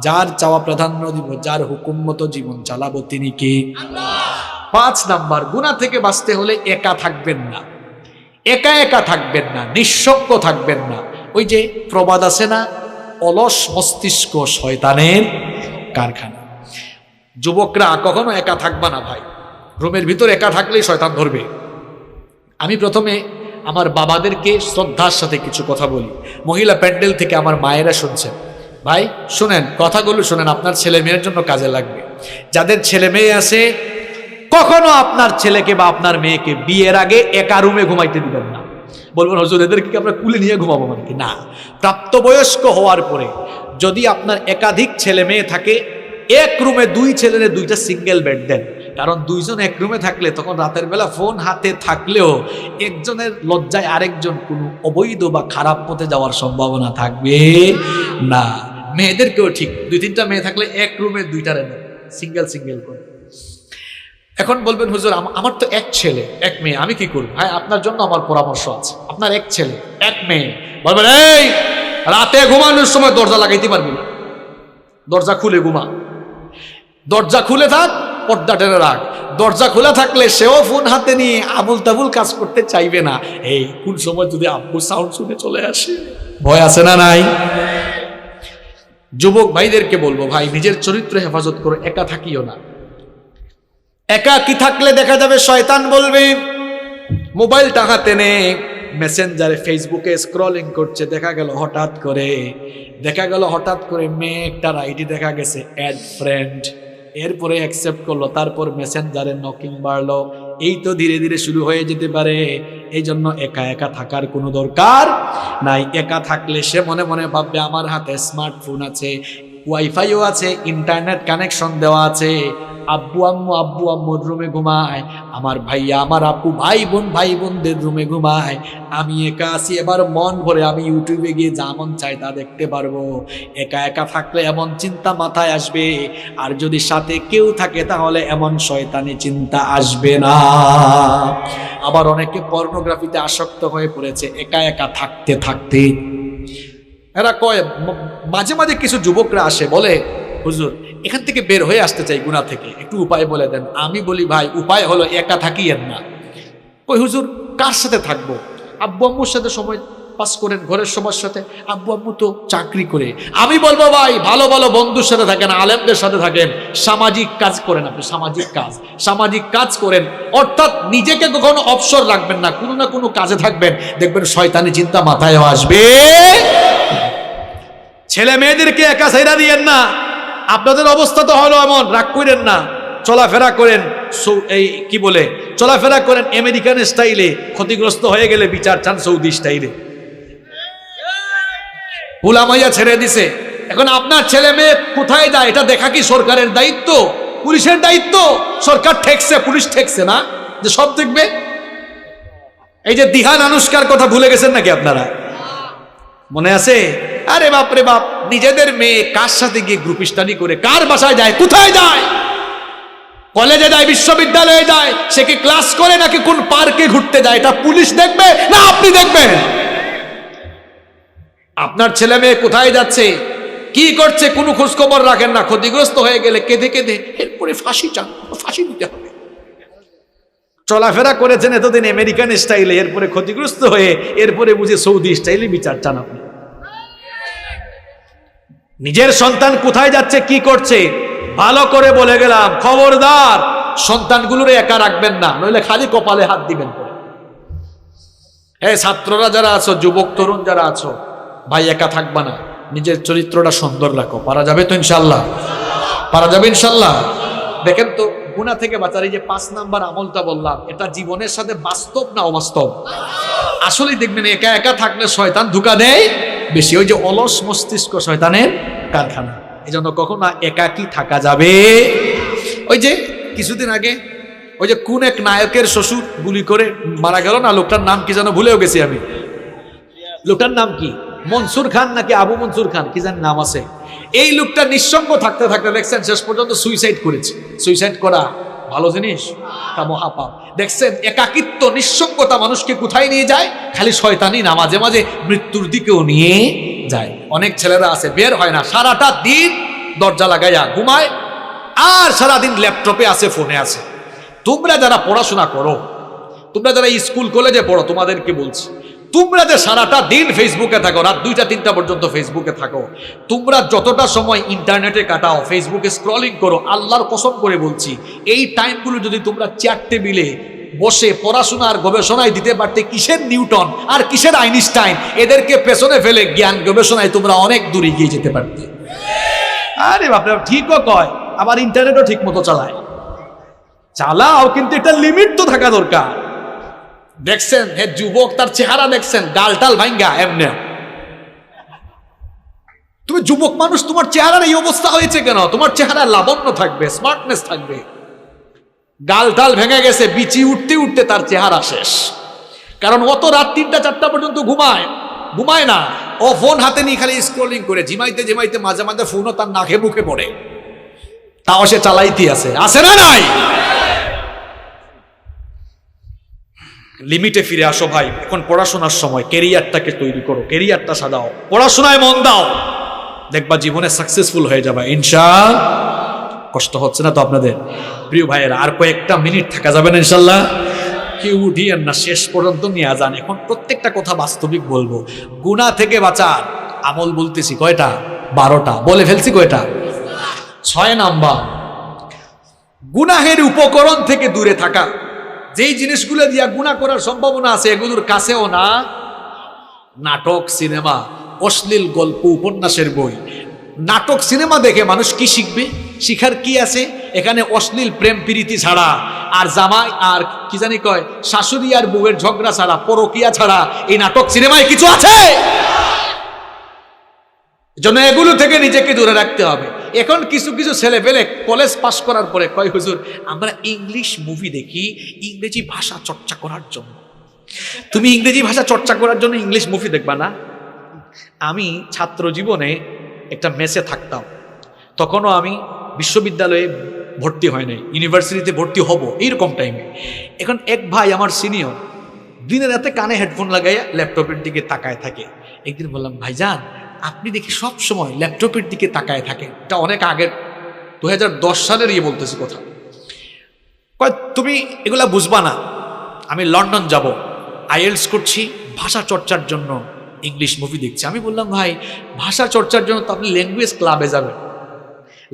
যার চাওয়া প্রাধান্য দিব, যার হুকুম মতো জীবন চালাবো তিনি কে? আল্লাহ। 5 নাম্বার, গুনাহ থেকে বাঁচতে হলে একা থাকবেন না, একা একা থাকবেন না, নিঃসঙ্গ থাকবেন না। ওই যে প্রবাদ আছে না, অলস মস্তিষ্ক শয়তানের কারখানা। যুবকরা কখনো একা থাকবা না ভাই, রুমের ভিতর একা থাকলেই শয়তান ধরবে। আমি প্রথমে আমার বাবাদেরকে শ্রদ্ধার সাথে কিছু কথা বলি, মহিলা প্যান্ডেল থেকে আমার মায়েরা শুনছেন, ভাই শুনেন, কথাগুলো শুনেন, আপনার ছেলে মেয়ের জন্য কাজে লাগবে। যাদের ছেলে মেয়ে আছে, কখনো আপনার ছেলেকে বা আপনার মেয়েকে বিয়ের আগে একা রুমে ঘুমাইতে দিবেন না। বলবেন হুজুর এদেরকে আমরা কুলে নিয়ে ঘুমাবো, মানে কি না, প্রাপ্তবয়স্ক হওয়ার পরে যদি আপনার একাধিক ছেলে মেয়ে থাকে, এক রুমে 2 ছেলের 2টা সিঙ্গেল বেড দেন। কারণ 2 জন এক রুমে থাকলে তখন রাতের বেলা ফোন হাতে থাকলেও একজনের লজ্জায় আরেকজন কোনো অবৈধ বা খারাপ পথে যাওয়ার সম্ভাবনা থাকবে না। মেয়েদেরকেও ঠিক, 2-3টা মেয়ে থাকলে এক রুমে 2টা দেন, সিঙ্গেল সিঙ্গেল করে। এখন বলবেন হুজুর আমার তো এক ছেলে এক মেয়ে, আমি কি করব? ভাই আপনার জন্য আমার পরামর্শ আছে। আপনার এক ছেলে এক মেয়ে, বলবেন এই রাতে ঘুমানোর সময় দরজা লাগাইতে পারবি না, দরজা খুলে ঘুমা, দরজা খুলে থাক, পর্দা টেনে রাখ। দরজা খোলা থাকলে সেও ফোন হাতে নিয়ে আবুল তাবুল কাজ করতে চাইবে না। এই কোন সময় যদি আব্বু সাউন্ড শুনে চলে আসে, ভয় আছে না নাই? যুবক ভাইদেরকে বলবো, ভাই নিজের চরিত্র হেফাজত করো, একা থাকিও না। একাকী থাকলে দেখা যাবে শয়তান বলবে, মোবাইলটা হাতে নে, মেসেঞ্জারে ফেসবুকে স্ক্রলিং করছে, দেখা গেল হঠাৎ করে মেয়ে একটা আইডি দেখা গেছে অ্যাড ফ্রেন্ড, এরপরে অ্যাকসেপ্ট করলো, তারপর মেসেঞ্জারে নকিং বাড়লো। এই তো ধীরে ধীরে শুরু হয়ে যেতে পারে। এই জন্য একা একা থাকার কোনো দরকার নাই। একা থাকলে সে মনে মনে ভাববে আমার হাতে স্মার্টফোন আছে, ওয়াইফাইও আছে, ইন্টারনেট কানেকশন দেওয়া আছে, আব্বু আম্মুর রুমে ঘুমায়, আমার ভাইয়া আমার আপু ভাই বোনদের রুমে ঘুমায়, আমি একা আছি, এবার মন ভরে আমি ইউটিউবে গিয়ে যা মন চাই তা দেখতে পারবো। একা একা থাকলে এমন চিন্তা মাথায় আসবে, আর যদি সাথে কেউ থাকে তাহলে এমন শয়তানি চিন্তা আসবে না। আবার অনেকে পর্নোগ্রাফিতে আসক্ত হয়ে পড়েছে একা একা থাকতে থাকতে। এরা কয়, মাঝে মাঝে কিছু যুবকরা আসে বলে, হুজুর এখান থেকে বের হয়ে আসতে চাই গুনাহ থেকে, একটু উপায় বলে দেন। আমি বলি ভাই উপায় হলো একা থাকিয়েন না। কই হুজুর কার সাথে থাকবো? আব্বু আম্মুর সাথে সময় পাস করেন, ঘরের সবার সাথে, আব্বু আম্মু তো চাকরি করে। আমি বলবো ভাই ভালো ভালো বন্ধুর সাথে থাকেন, আলেমদের সাথে থাকেন, সামাজিক কাজ করেন, আপনি সামাজিক কাজ করেন, অর্থাৎ নিজেকে কখনো অবসর রাখবেন না, কোনো না কোনো কাজে থাকবেন, দেখবেন শয়তানি চিন্তা মাথায় আসবে। ছেলে মেয়েদেরকে একা ছাইরা দিয়েন না। আপনাদের অবস্থা তো হলো এমন, রাগ করেন না, চলাফেরা করেন চলাফেরা করেন আমেরিকান স্টাইলে, ক্ষতিগ্রস্ত হয়ে গেলে বিচার চান সৌদি স্টাইলে। উলামাইয়া ছেড়ে দিছে, এখন আপনার ছেলে মেয়ে কোথায় যায় এটা দেখা কি সরকারের দায়িত্ব, পুলিশের দায়িত্ব? সরকার ঠেকছে, পুলিশ ঠেকছে না যে সব দেখবে? এই যে দিহান আনুষ্কার কথা ভুলে গেছেন নাকি আপনারা? মনে আছে? আরে বাপ রে বাপ, নিজেদের মেয়ে কার সাথে গিয়ে গ্রুপ স্টাডি করে, কার বাসায় যায়, কোথায় যায়, কলেজে যায়, বিশ্ববিদ্যালয়ে যায়, সে কি ক্লাস করে নাকি কোন পার্কে ঘুরতে যায়, এটা পুলিশ দেখবে না আপনি দেখবেন? আপনার ছেলে মেয়ে কোথায় যাচ্ছে, কি করছে, কোনো খোঁজ খবর রাখেন না। ক্ষতিগ্রস্ত হয়ে গেলে কেঁদে কেঁদে এরপরে ফাঁসি চান, ফাঁসি দিতে হবে। চলাফেরা করেছেন এতদিন আমেরিকান স্টাইলে, এরপরে ক্ষতিগ্রস্ত হয়ে এরপরে বুঝে সৌদি স্টাইলে বিচার চান আপনি। নিজের সন্তান কোথায় যাচ্ছে, কি করছে, ভালো করে বলে গেলাম, খবরদার সন্তানগুলোরে একা রাখবেন না, নইলে খালি কপালে হাত দিবেন। ছাত্ররা যারা আছো, যুবক তরুণ যারা আছো, ভাই একা থাকবা না, নিজের চরিত্রটা সুন্দর রাখো। পারা যাবে তো ইনশাল্লাহ? পারা যাবে ইনশাল্লাহ? দেখেন তো গুনাহ থেকে বাঁচার এই যে 5 নাম্বার আমলটা বললাম, এটা জীবনের সাথে বাস্তব না অবাস্তব? আসলে দেখবেন একা একা থাকলে শয়তান ধোঁকা দেয় বেশি, ওই যে অলস মস্তিষ্ক শয়তানের কারখানা। এই জন্য কখনো একাকী থাকা যাবে। ওই যে কিছুদিন আগে ওই যে কোন এক নায়কের শ্বশুর গুলি করে মারা গেল না, লোকটার নাম কি যেন ভুলেও গেছি আমি। লোকটার নাম কি, মনসুর খান নাকি আবু মনসুর খান, কি জানি নাম আছে। এই লোকটা নিঃসঙ্গ থাকতে থাকতে দেখছেন শেষ পর্যন্ত সুইসাইড করেছে। সুইসাইড করা ভালো জিনিস? তা মহাপাপ। দেখছেন একাকিত্ব, নিঃসঙ্গতা মানুষকে কোথায় নিয়ে যায়? খালি শয়তানি না, মাঝে মাঝে মৃত্যুর দিকেও নিয়ে যায়। অনেক ছেলেরা আছে বের হয় না, সারাটা দিন দরজা লাগাইয়া ঘুমায়, আর সারাদিন ল্যাপটপে আছে, ফোনে আছে। তোমরা যারা পড়াশোনা করো, তোমরা যারা স্কুল কলেজে পড়ো, তোমাদেরকে বলছি, তোমরা যে সারাটা দিন ফেসবুকে থাকো, রাত 2টা-3টা পর্যন্ত ফেসবুকে থাকো, তোমরা যতটা সময় ইন্টারনেটে কাটাও, ফেসবুকে স্ক্রলিং করো, আল্লাহর কসম করে বলছি, এই টাইমগুলো যদি তোমরা চেয়ার টেবিলে বসে পড়াশোনা আর গবেষণায় দিতে পারতে, কিসের নিউটন আর কিসের আইনস্টাইন, এদেরকে পেছনে ফেলে জ্ঞান গবেষণায় তোমরা অনেক দূর এগিয়ে যেতে পারতে। আরে বাপরে, ঠিকও কয়, আবার ইন্টারনেটও ঠিক মতো চালাও, কিন্তু একটা লিমিট তো থাকা দরকার। দেখছেন হে যুবক, তার চেহারা দেখছেন, গালটাল ভাঙ্গা এমনি। তুমি যুবক মানুষ, তোমার চেহারার এই অবস্থা হয়েছে কেন? তোমার চেহারা লাবণ্য থাকবে, স্মার্টনেস থাকবে, গালটাল ভেঙে গেছে, বিচি উঠতে উঠতে তার চেহারা শেষ। কারণ অত রাত 3টা-4টা পর্যন্ত ঘুমায় না, ও ফোন হাতে নিয়ে খালি স্ক্রলিং করে, ঝিমাইতে মাঝে মাঝে ফোনও তার নাকে মুখে পড়ে, তাও সে চালাইতে আছে না নাই? লিমিটে ফিরে আসো ভাই, এখন পড়াশোনার সময়, ক্যারিয়ারটাকে তৈরি করো, ক্যারিয়ারটা সাজাও, পড়াশোনায় মন দাও, দেখবা জীবনে সাকসেসফুল হয়ে যাবে ইনশাআল্লাহ। কষ্ট হচ্ছে না তো আপনাদের? প্রিয় ভাইয়েরা, আর কয়েকটা মিনিট থাকা যাবে না ইনশাআল্লাহ? কেউ উঠিয়েন না, শেষ পর্যন্ত নিয়ে যান। এখন প্রত্যেকটা কথা বাস্তবিক বলবো। গুনাহ থেকে বাঁচার আমল বলতেছি কয়টা? 12টা বলে ফেলছি। কয়টা? 6 নাম্বার, গুনাহের উপকরণ থেকে দূরে থাকা, যেই জিনিসগুলো দিয়া গুনাহ করার সম্ভাবনা আছে এগুলোর কাছেও না। নাটক, সিনেমা, অশ্লীল গল্প, উপন্যাসের বই। নাটক সিনেমা দেখে মানুষ কি শিখবে? শিখার কি আছে এখানে? অশ্লীল প্রেম প্রীতি ছাড়া, আর জামাই আর কি জানি কয় শাশুড়ি আর বউয়ের ঝগড়া ছাড়া, পরকিয়া ছাড়া এই নাটক সিনেমায় কিছু আছে? জন্য এগুলো থেকে নিজেকে দূরে রাখতে হবে। এখন কিছু কিছু ছেলে পেলে কলেজ পাশ করার পরে কয়, হুজুর আমরা ইংলিশ মুভি দেখি ইংরেজি ভাষা চর্চা করার জন্য। তুমি ইংরেজি ভাষা চর্চা করার জন্য ইংলিশ মুভি দেখবা না? আমি ছাত্র জীবনে একটা মেসে থাকতাম, তখনও আমি বিশ্ববিদ্যালয়ে ভর্তি হয় নাই, ইউনিভার্সিটিতে ভর্তি হব এইরকম টাইমে। এখন এক ভাই আমার সিনিয়র দিনে রাতে কানে হেডফোন লাগাইয়া ল্যাপটপের দিকে তাকায় থাকে। একদিন বললাম, ভাইজান আপনি দেখি সব সময় ল্যাপটপের দিকে তাকায় থাকেন। এটা অনেক আগের 2010 সালের ইয়ে বলতেছি কথা। কয় তুমি এগুলা বুঝবা না, আমি লন্ডন যাব, আইএলটিএস করছি, ভাষা চর্চার জন্য ইংলিশ মুভি দেখছি। আমি বললাম, ভাই ভাষা চর্চার জন্য তো আপনি ল্যাঙ্গুয়েজ ক্লাবে যাবেন,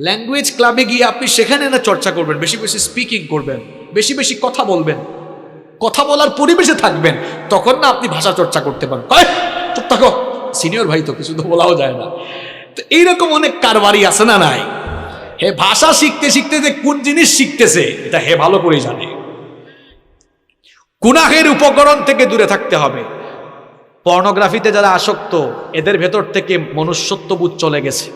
ল্যাঙ্গুয়েজ ক্লাবে গিয়ে আপনি সেখানে না চর্চা করবেন, বেশি বেশি স্পিকিং করবেন, বেশি বেশি কথা বলবেন, কথা বলার পরিবেশে থাকবেন, তখন না আপনি ভাষা চর্চা করতে পারেন। কয় চুপ থাকো, সিনিয়র ভাই তো কিছু তো বলাও যায় না। তো এইরকম অনেক কারবারই আছে না নাই? হে ভাষা শিখতে শিখতে যে কোন জিনিস শিখতেছে এটা হে ভালো করে জানে। গুনাহের উপকরণ থেকে দূরে থাকতে হবে। পর্নোগ্রাফিতে যারা আসক্ত এদের ভেতর থেকে মনুষ্যত্ববোধ চলে গেছে,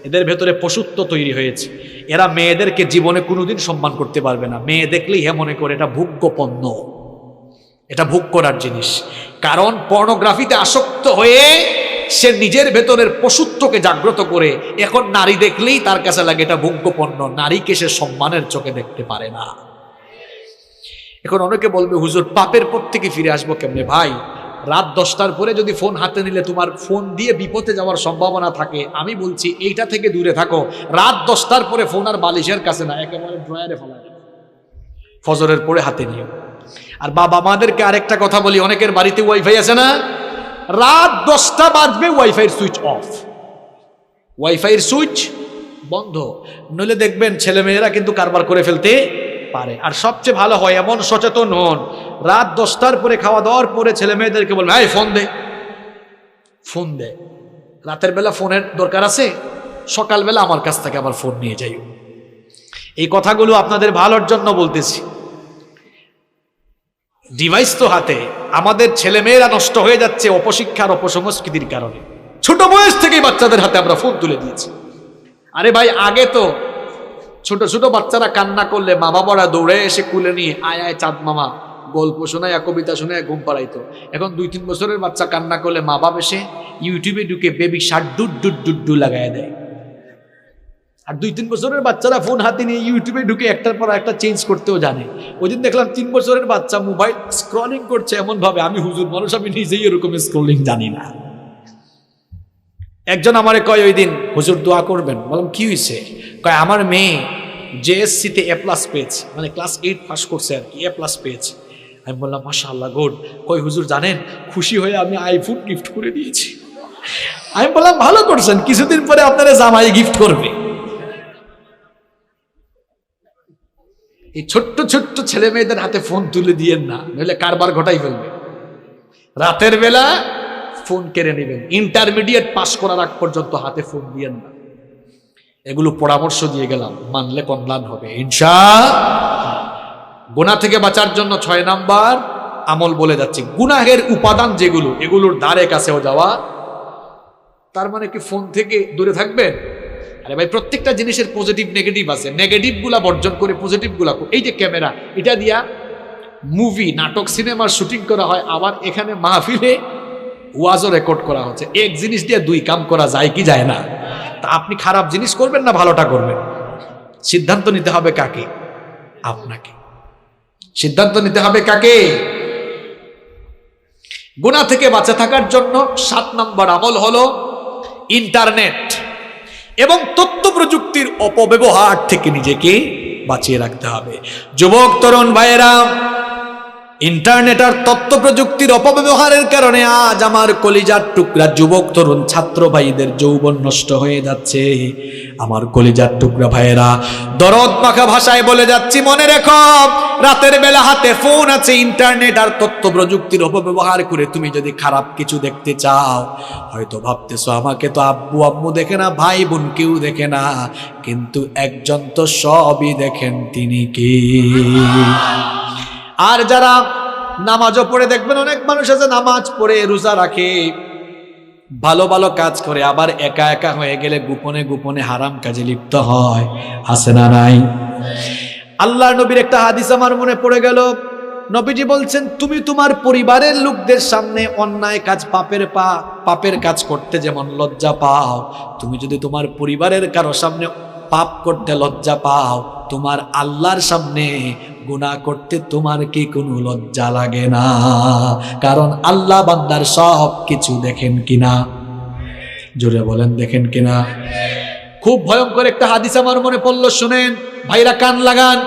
এদের ভেতরে পশুত্ব তৈরি হয়েছে। এরা মেয়েদেরকে জীবনে কোনোদিন সম্মান করতে পারবে না। মেয়ে দেখলেই হে মনে করে এটা ভোগ্য পণ্য, এটা ভোগ করার জিনিস। কারণ পর্নোগ্রাফিতে আসক্ত হয়ে সে নিজের ভেতরের পশুত্বকে জাগ্রত করে এখন নারী দেখলেই তার কাছে লাগে এটা ভোগ্য পণ্য। নারীকে সে সম্মানের চোখে দেখতে পারে না। এখন অনেকে বলবে, হুজুর পাপের পথ থেকে ফিরে আসবো কেমনে? ভাই রাত 10টার পরে যদি ফোন হাতে নিলে তোমার ফোন দিয়ে বিপদে যাওয়ার সম্ভাবনা থাকে। আমি বলছি এইটা থেকে দূরে থাকো। রাত 10টার পরে ফোন আর বালিশের কাছে না, একেবারে ড্রয়ারে ফেলা, ফজরের পরে হাতে নিও। আর বাবা মাদেরকে আরেকটা কথা বলি, অনেকের বাড়িতে ওয়াইফাই আছে না, রাত 10টা বাজবে ওয়াইফাইয়ের সুইচ অফ, ওয়াইফাইয়ের সুইচ বন্ধ, নইলে দেখবেন ছেলেমেয়েরা কিন্তু কারবার করে ফেলতে পারে। আর সবচেয়ে ভালো হয় এমন সচেতন হন, রাত 10টার পরে খাওয়া দাওয়ার পরে ছেলে মেয়েদেরকে বলবেন, এই ফোন দে, ফোন দে। রাতের বেলা ফোনের দরকার আছে, সকালবেলা আমার কাছ থেকে আবার ফোন নিয়ে যাইও। এই কথাগুলো আপনাদের ভালোর জন্য বলতেছি। ডিভাইস তো হাতে, আমাদের ছেলেমেয়েরা নষ্ট হয়ে যাচ্ছে অপশিক্ষার অপসংস্কৃতির কারণে। ছোট বয়স থেকেই বাচ্চাদের হাতে আমরা ফোন তুলে দিয়েছি। আরে ভাই আগে তো ছোট ছোট বাচ্চারা কান্না করলে মা বাবারা দৌড়ে এসে কুলে নিয়ে আয় আয় চাঁদ মামা গল্প শোনায়, কবিতা শোনায় ঘুম পাড়াইতো। এখন 2-3 বছরের বাচ্চা কান্না করলে মা বাবা এসে ইউটিউবে ঢুকে baby shirt dude dude dude do লাগায় দেয়। আর 2-3 বছরের বাচ্চারা ফোন হাতে নিয়ে ইউটিউবে ঢুকে একটার পর একটা চেঞ্জ করতেও জানে। ওই দিন দেখলাম 3 বছরের বাচ্চা মোবাইল স্ক্রলিং করছে এমন ভাবে, আমি হুজুর মানুষ, আমি নিজেই এরকম স্ক্রলিং জানি না। একজন আমারে কয় ওই দিন, হুজুর দোয়া করবেন। বললাম কি হয়েছে? কয় আমার মেয়ে জেএসসিতে A+ পেয়েছে, মানে ক্লাস 8 পাস করছে আর কি, A+ পেয়েছে। আমি বললাম মাশাআল্লাহ গুড। কয় হুজুর জানেন খুশি হয়ে আমি আইফোন গিফট করে দিয়েছি। আমি বললাম ভালো করছেন, কিছুদিন পরে আপনারা জামাই গিফট করবে। এই ছোট্ট ছোট্ট ছেলে মেয়েদের হাতে ফোন তুলে দিয়েন না, নইলে কারবার ঘটাই ফেলবে। রাতের বেলা ফোন কেড়ে নেবেন, ইন্টারমিডিয়েট পাস করার আগ পর্যন্ত হাতে ফোন দিয়েন না। এগুলো পরামর্শ দিয়ে গেলাম, মানলে কল্যাণ হবে ইনশাআল্লাহ। গুনাহ থেকে বাঁচার জন্য 6 নাম্বার আমল বলে যাচ্ছি। গুনাহের উপাদান যেগুলো, এগুলোর ধারে কাছেও যাওয়া। তার মানে কি ফোন থেকে দূরে থাকবেন? আরে ভাই প্রত্যেকটা জিনিসের পজিটিভ নেগেটিভ আছে, নেগেটিভ গুলা বর্জন করে পজিটিভ গুলা। এই যে ক্যামেরা, এটা দিয়া মুভি নাটক সিনেমার শুটিং করা হয়, আবার এখানে মাহফিলে ওয়াজও রেকর্ড করা হচ্ছে। এক জিনিস দিয়ে 2 কাম করা যায় কি যায় না? তা আপনি খারাপ জিনিস করবেন না ভালোটা করবেন? সিদ্ধান্ত নিতে হবে কাকে? আপনাকে সিদ্ধান্ত নিতে হবে কাকে? গুনাহ থেকে বাঁচা থাকার জন্য 7 নম্বর আমল হলো ইন্টারনেট এবং তথ্য প্রযুক্তির অপব্যবহার থেকে নিজেকে বাঁচিয়ে রাখতে হবে। যুবক তরুণ ভাইয়েরা, ইন্টারনেট আর তথ্য প্রযুক্তির অপব্যবহারের কারণে আজ আমার কলিজার টুকরা যুবক তরুণ ছাত্র ভাইদের যৌবন নষ্ট হয়ে যাচ্ছে। আমার কলিজার টুকরা ভাইয়েরা, দরদ মাখা ভাষায় বলে যাচ্ছি, মনে রেখো, রাতের বেলা হাতে ফোন আছে, ইন্টারনেট আর তথ্য প্রযুক্তির অপব্যবহার করে তুমি যদি খারাপ কিছু দেখতে চাও, হয়তো ভাবতেছো আমাকে তো আব্বু আম্মু দেখে না, ভাই বোন কেউ দেখে না, কিন্তু একজন তো সবই দেখেন, তিনি কি? আর যারা নামাজও পড়ে, দেখবেন অনেক মানুষ আছে নামাজ পড়ে রোজা রাখে, ভালো ভালো কাজ করে, আবার একা একা হয়ে গেলে গোপনে গোপনে হারাম কাজে লিপ্ত হয়, আছে না নাই? আল্লাহর নবীর একটা হাদিস আমার মনে পড়ে গেল। নবীজি বলছেন, তুমি তোমার পরিবারের লোকদের সামনে অন্যায় কাজ, পাপের কাজ করতে যেমন লজ্জা পাও, তুমি যদি তোমার পরিবারের কারো সামনে পাপ করতে লজ্জা পাও, তোমার আল্লাহর সামনে গুনাহ করতে তোমার কি কোনো লজ্জা লাগে না? কারণ আল্লাহ বান্দার সব কিছু দেখেন কিনা? জোরে বলেন, দেখেন কিনা? খুব ভয়ঙ্কর একটা হাদিস আমার মনে পড়ল, শুনেন ভাইরা, কান লাগান।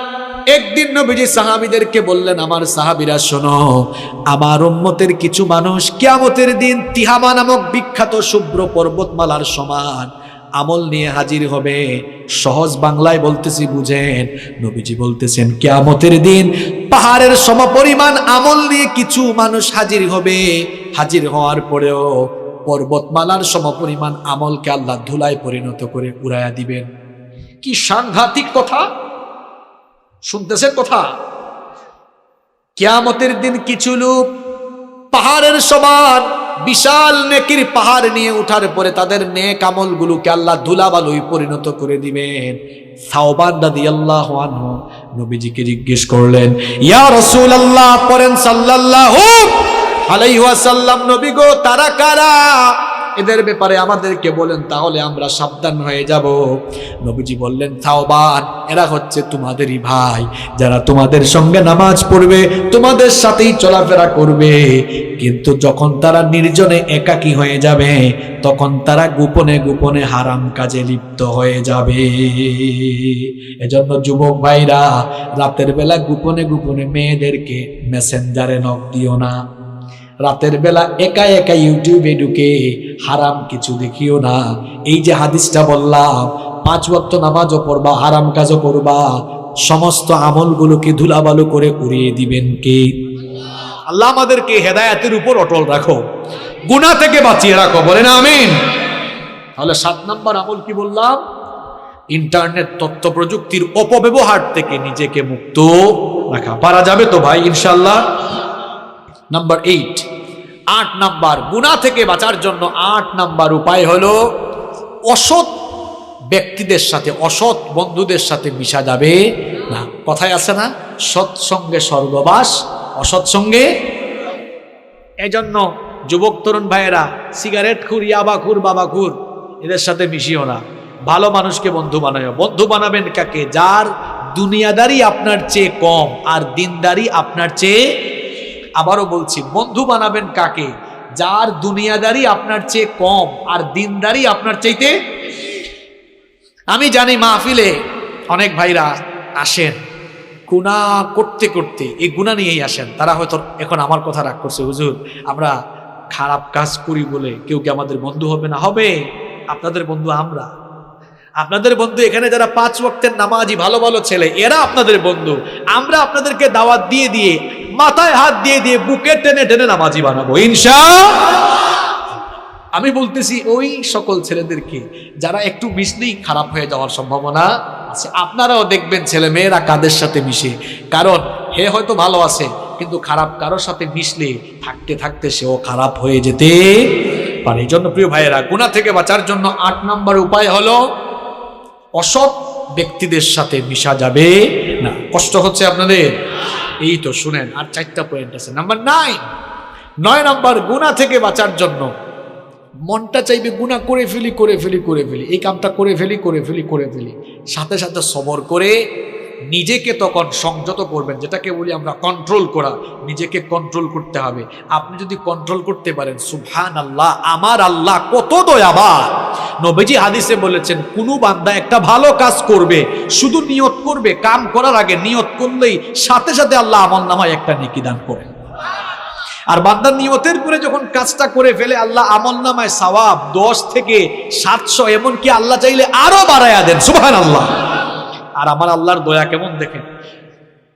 একদিন নবীজি সাহাবীদেরকে বললেন, আমার সাহাবীরা শোনো, আমার উম্মতের কিছু মানুষ কিয়ামতের দিন তিহামা নামক বিখ্যাত শুভ্র পর্বতমালার সমান আমল নিয়ে হাজির হবে। সহজ বাংলায় বলতেছি, বুঝেন। নবীজি বলতেছেন, কিয়ামতের দিন পাহাড়ের সমপরিমাণ আমল নিয়ে কিছু মানুষ হাজির হবে। হাজির হওয়ার পরেও পর্বতমালার সমপরিমাণ আমলকে আল্লাহ ধুলায় পরিণত করে উড়াইয়া দিবেন। কি সাংঘাতিক কথা শুনতেছেন কথা? কিয়ামতের দিন কিছু লোক পাহাড়ের সমান বিশাল নেকির পাহাড় নিয়ে উঠার পরে তাদের নেক আমলগুলোকে আল্লাহ ধুলাবালুয় পরিণত করে দিবেন। সাওবান রাদিয়াল্লাহু আনহু নবীজিকে জিজ্ঞেস করলেন, ইয়া রাসূলুল্লাহ, পড়েন সাল্লাল্লাহু আলাইহি ওয়াসাল্লাম, নবী গো, তারা কারা? এদের ব্যাপারে আমাদেরকে বলেন, তাহলে আমরা সাবধান হয়ে যাব। নবীজি বললেন, সাওবান, এরা হচ্ছে তোমাদেরই ভাই, যারা তোমাদের সঙ্গে নামাজ পড়বে, তোমাদের সাথেই চলাফেরা করবে, কিন্তু যখন তারা নির্জনে একাকী হয়ে যাবে, তখন তারা গোপনে গোপনে হারাম কাজে লিপ্ত হয়ে যাবে। এজন্য যুবক ভাইরা, রাতের বেলা গোপনে গোপনে মেয়েদেরকে মেসেঞ্জারে নক দিও না। রাতের বেলা একা একা ইউটিউবে ঢুকে হারাম কিছু দেখিও না। এই যে হাদিসটা বললাম, 5 ওয়াক্ত নামাজও পড়বা, হারাম কাজও করবা, সমস্ত আমলগুলোকে ধুলাবালু করে উড়িয়ে দিবেন কে? আল্লাহ আমাদেরকে হেদায়েতের উপর অটল রাখো, গুনাহ থেকে বাঁচিয়ে রাখো, বলেন আমিন। তাহলে 7 নম্বর আমল কি বললাম? ইন্টারনেট তথ্য প্রযুক্তির অপব্যবহার থেকে নিজেকে মুক্ত রাখা। পারা যাবে তো ভাই ইনশাআল্লাহ? নাম্বার 8 নাম্বার গুনাহ থেকে বাঁচার জন্য 8 নাম্বার উপায় হলো, অসৎ ব্যক্তিদের সাথে, অসৎ বন্ধুদের সাথে মিশা যাবে না। কথায় আছে না, সৎসঙ্গে স্বর্গবাস, অসৎ সঙ্গে। এজন্য যুবক তরুণ ভাইয়েরা, সিগারেট খুর, ইয়াবাখুর, বাবাখুর, এদের সাথে মিশিও না। ভালো মানুষকে বন্ধু বানাও। বন্ধু বানাবেন কাকে? যার দুনিয়াদারি আপনার চেয়ে কম আর দিনদারি আপনার চেয়ে, আবারও বলছি, বন্ধু বানাবেন কাকে? যার দুনিয়াদারি আপনার চেয়ে কম আর দিনদারি আপনার চাইতে। আমি জানি মাহফিলে অনেক ভাইরা আসেন গুনাহ করতে করতে, এই গুনাহ নিয়েই আসেন। তারা হয়তো এখন আমার কথা রাগ করছে, হুজুর আমরা খারাপ কাজ করি বলে কেউ কি আমাদের বন্ধু হবে না? হবে। আপনাদের বন্ধু আমরা, আপনাদের বন্ধু এখানে যারা 5 ওয়াক্তের নামাজি ভালো ভালো ছেলে, এরা আপনাদের বন্ধু। আমরা আপনাদেরকে দাওয়াত দিয়ে দিয়ে, মাথায় হাত দিয়ে দিয়ে, বুকে টেনে টেনে নামাজি বানাবো ইনশাআল্লাহ। আমি বলতেছি ওই সকল ছেলেদেরকে যারা একটু মিশলেই খারাপ হয়ে যাওয়ার সম্ভাবনা আছে। আপনারাও দেখবেন ছেলে মেয়েরা কাদের সাথে মিশে, কারণ হে হয়তো ভালো আছে, কিন্তু খারাপ কারোর সাথে মিশলে থাকতে থাকতে সেও খারাপ হয়ে যেতে পারে। এই জন্য প্রিয় ভাইয়েরা, গুনাহ থেকে বাঁচার জন্য 8 নম্বর উপায় হলো, অসৎ ব্যক্তিদের সাথে মিশা যাবে না। কষ্ট হচ্ছে আপনাদের? এই তো শুনেন, আর 4টা পয়েন্ট আছে। নাম্বার 9 নাম্বার, গুনাহ থেকে বাঁচার জন্য মনটা চাইবে গুনাহ করে ফেলি, এই কামটা করে ফেলি, সাথে সাথে সবর করে নিজেকে তখন সংযত করবেন, যেটাকে বলি আমরা কন্ট্রোল করা। নিজেকে কন্ট্রোল করতে হবে। আপনি যদি কন্ট্রোল করতে পারেন, সুবহানাল্লাহ, আমার আল্লাহ কত দয়াবান। নবীজি হাদিসে বলেছেন, কোনো বান্দা একটা ভালো কাজ করবে, শুধু নিয়ত করবে, কাম করার আগে নিয়ত করলেই সাথে সাথে আল্লাহ আমলনামায় একটা নেকি দান করেন। আর বান্দার নিয়তের পরে যখন কাজটা করে ফেলে, আল্লাহ আমলনামায় সওয়াব 10 থেকে 700, এমনকি আল্লাহ চাইলে আরো বাড়ায়া দেন। সুবহানাল্লাহ। আর আমার আল্লাহর দয়া কেমন দেখেন,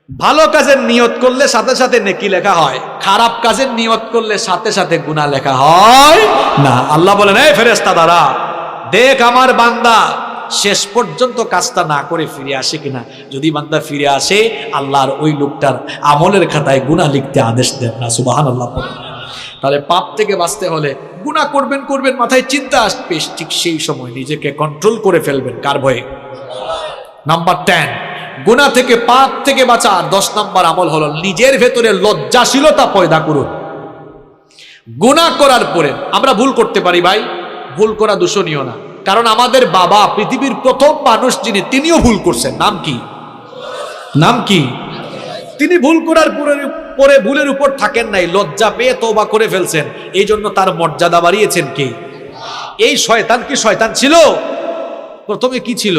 ভালো কাজের নিয়ত করলে সাথে সাথে নেকি লেখা হয়, খারাপ কাজের নিয়ত করলে সাথে সাথে গুনাহ লেখা হয় না। আল্লাহ বলেন, এই ফেরেশতা দ্বারা দেখ আমার বান্দা শেষ পর্যন্ত কাজটা না করে ফিরে আসে কিনা। যদি বান্দা ফিরে আসে, আল্লাহর ওই লোকটার আমলের খাতায় গুনাহ লিখতে আদেশ দেন না। সুবহানাল্লাহ। তাহলে পাপ থেকে বাঁচতে হলে গুনাহ করবেন করবেন, মাথায় চিন্তা আসবে, ঠিক সেই সময় নিজেকে কন্ট্রোল করে ফেলবেন। কার ভয়ে? নাম্বার 10, গুনাহ থেকে, পাপ থেকে বাঁচার 10 নম্বর আমল হলো নিজের ভেতরে লজ্জাশীলতা পয়দা করুন। গুনাহ করার পরে আমরা ভুল করতে পারি ভাই, ভুল করা দূষণীয় না। কারণ আমাদের বাবা পৃথিবীর প্রথম মানুষ যিনি, তিনিও ভুল করছেন। নাম কি? নাম কি? তিনি ভুল করার পরে ভুলের উপর থাকেন নাই, লজ্জা পেয়ে তওবা করে ফেলছেন। এই জন্য তার মর্যাদা বাড়িয়েছেন কে? এই শয়তান। কি শয়তান ছিল? প্রথমে কি ছিল?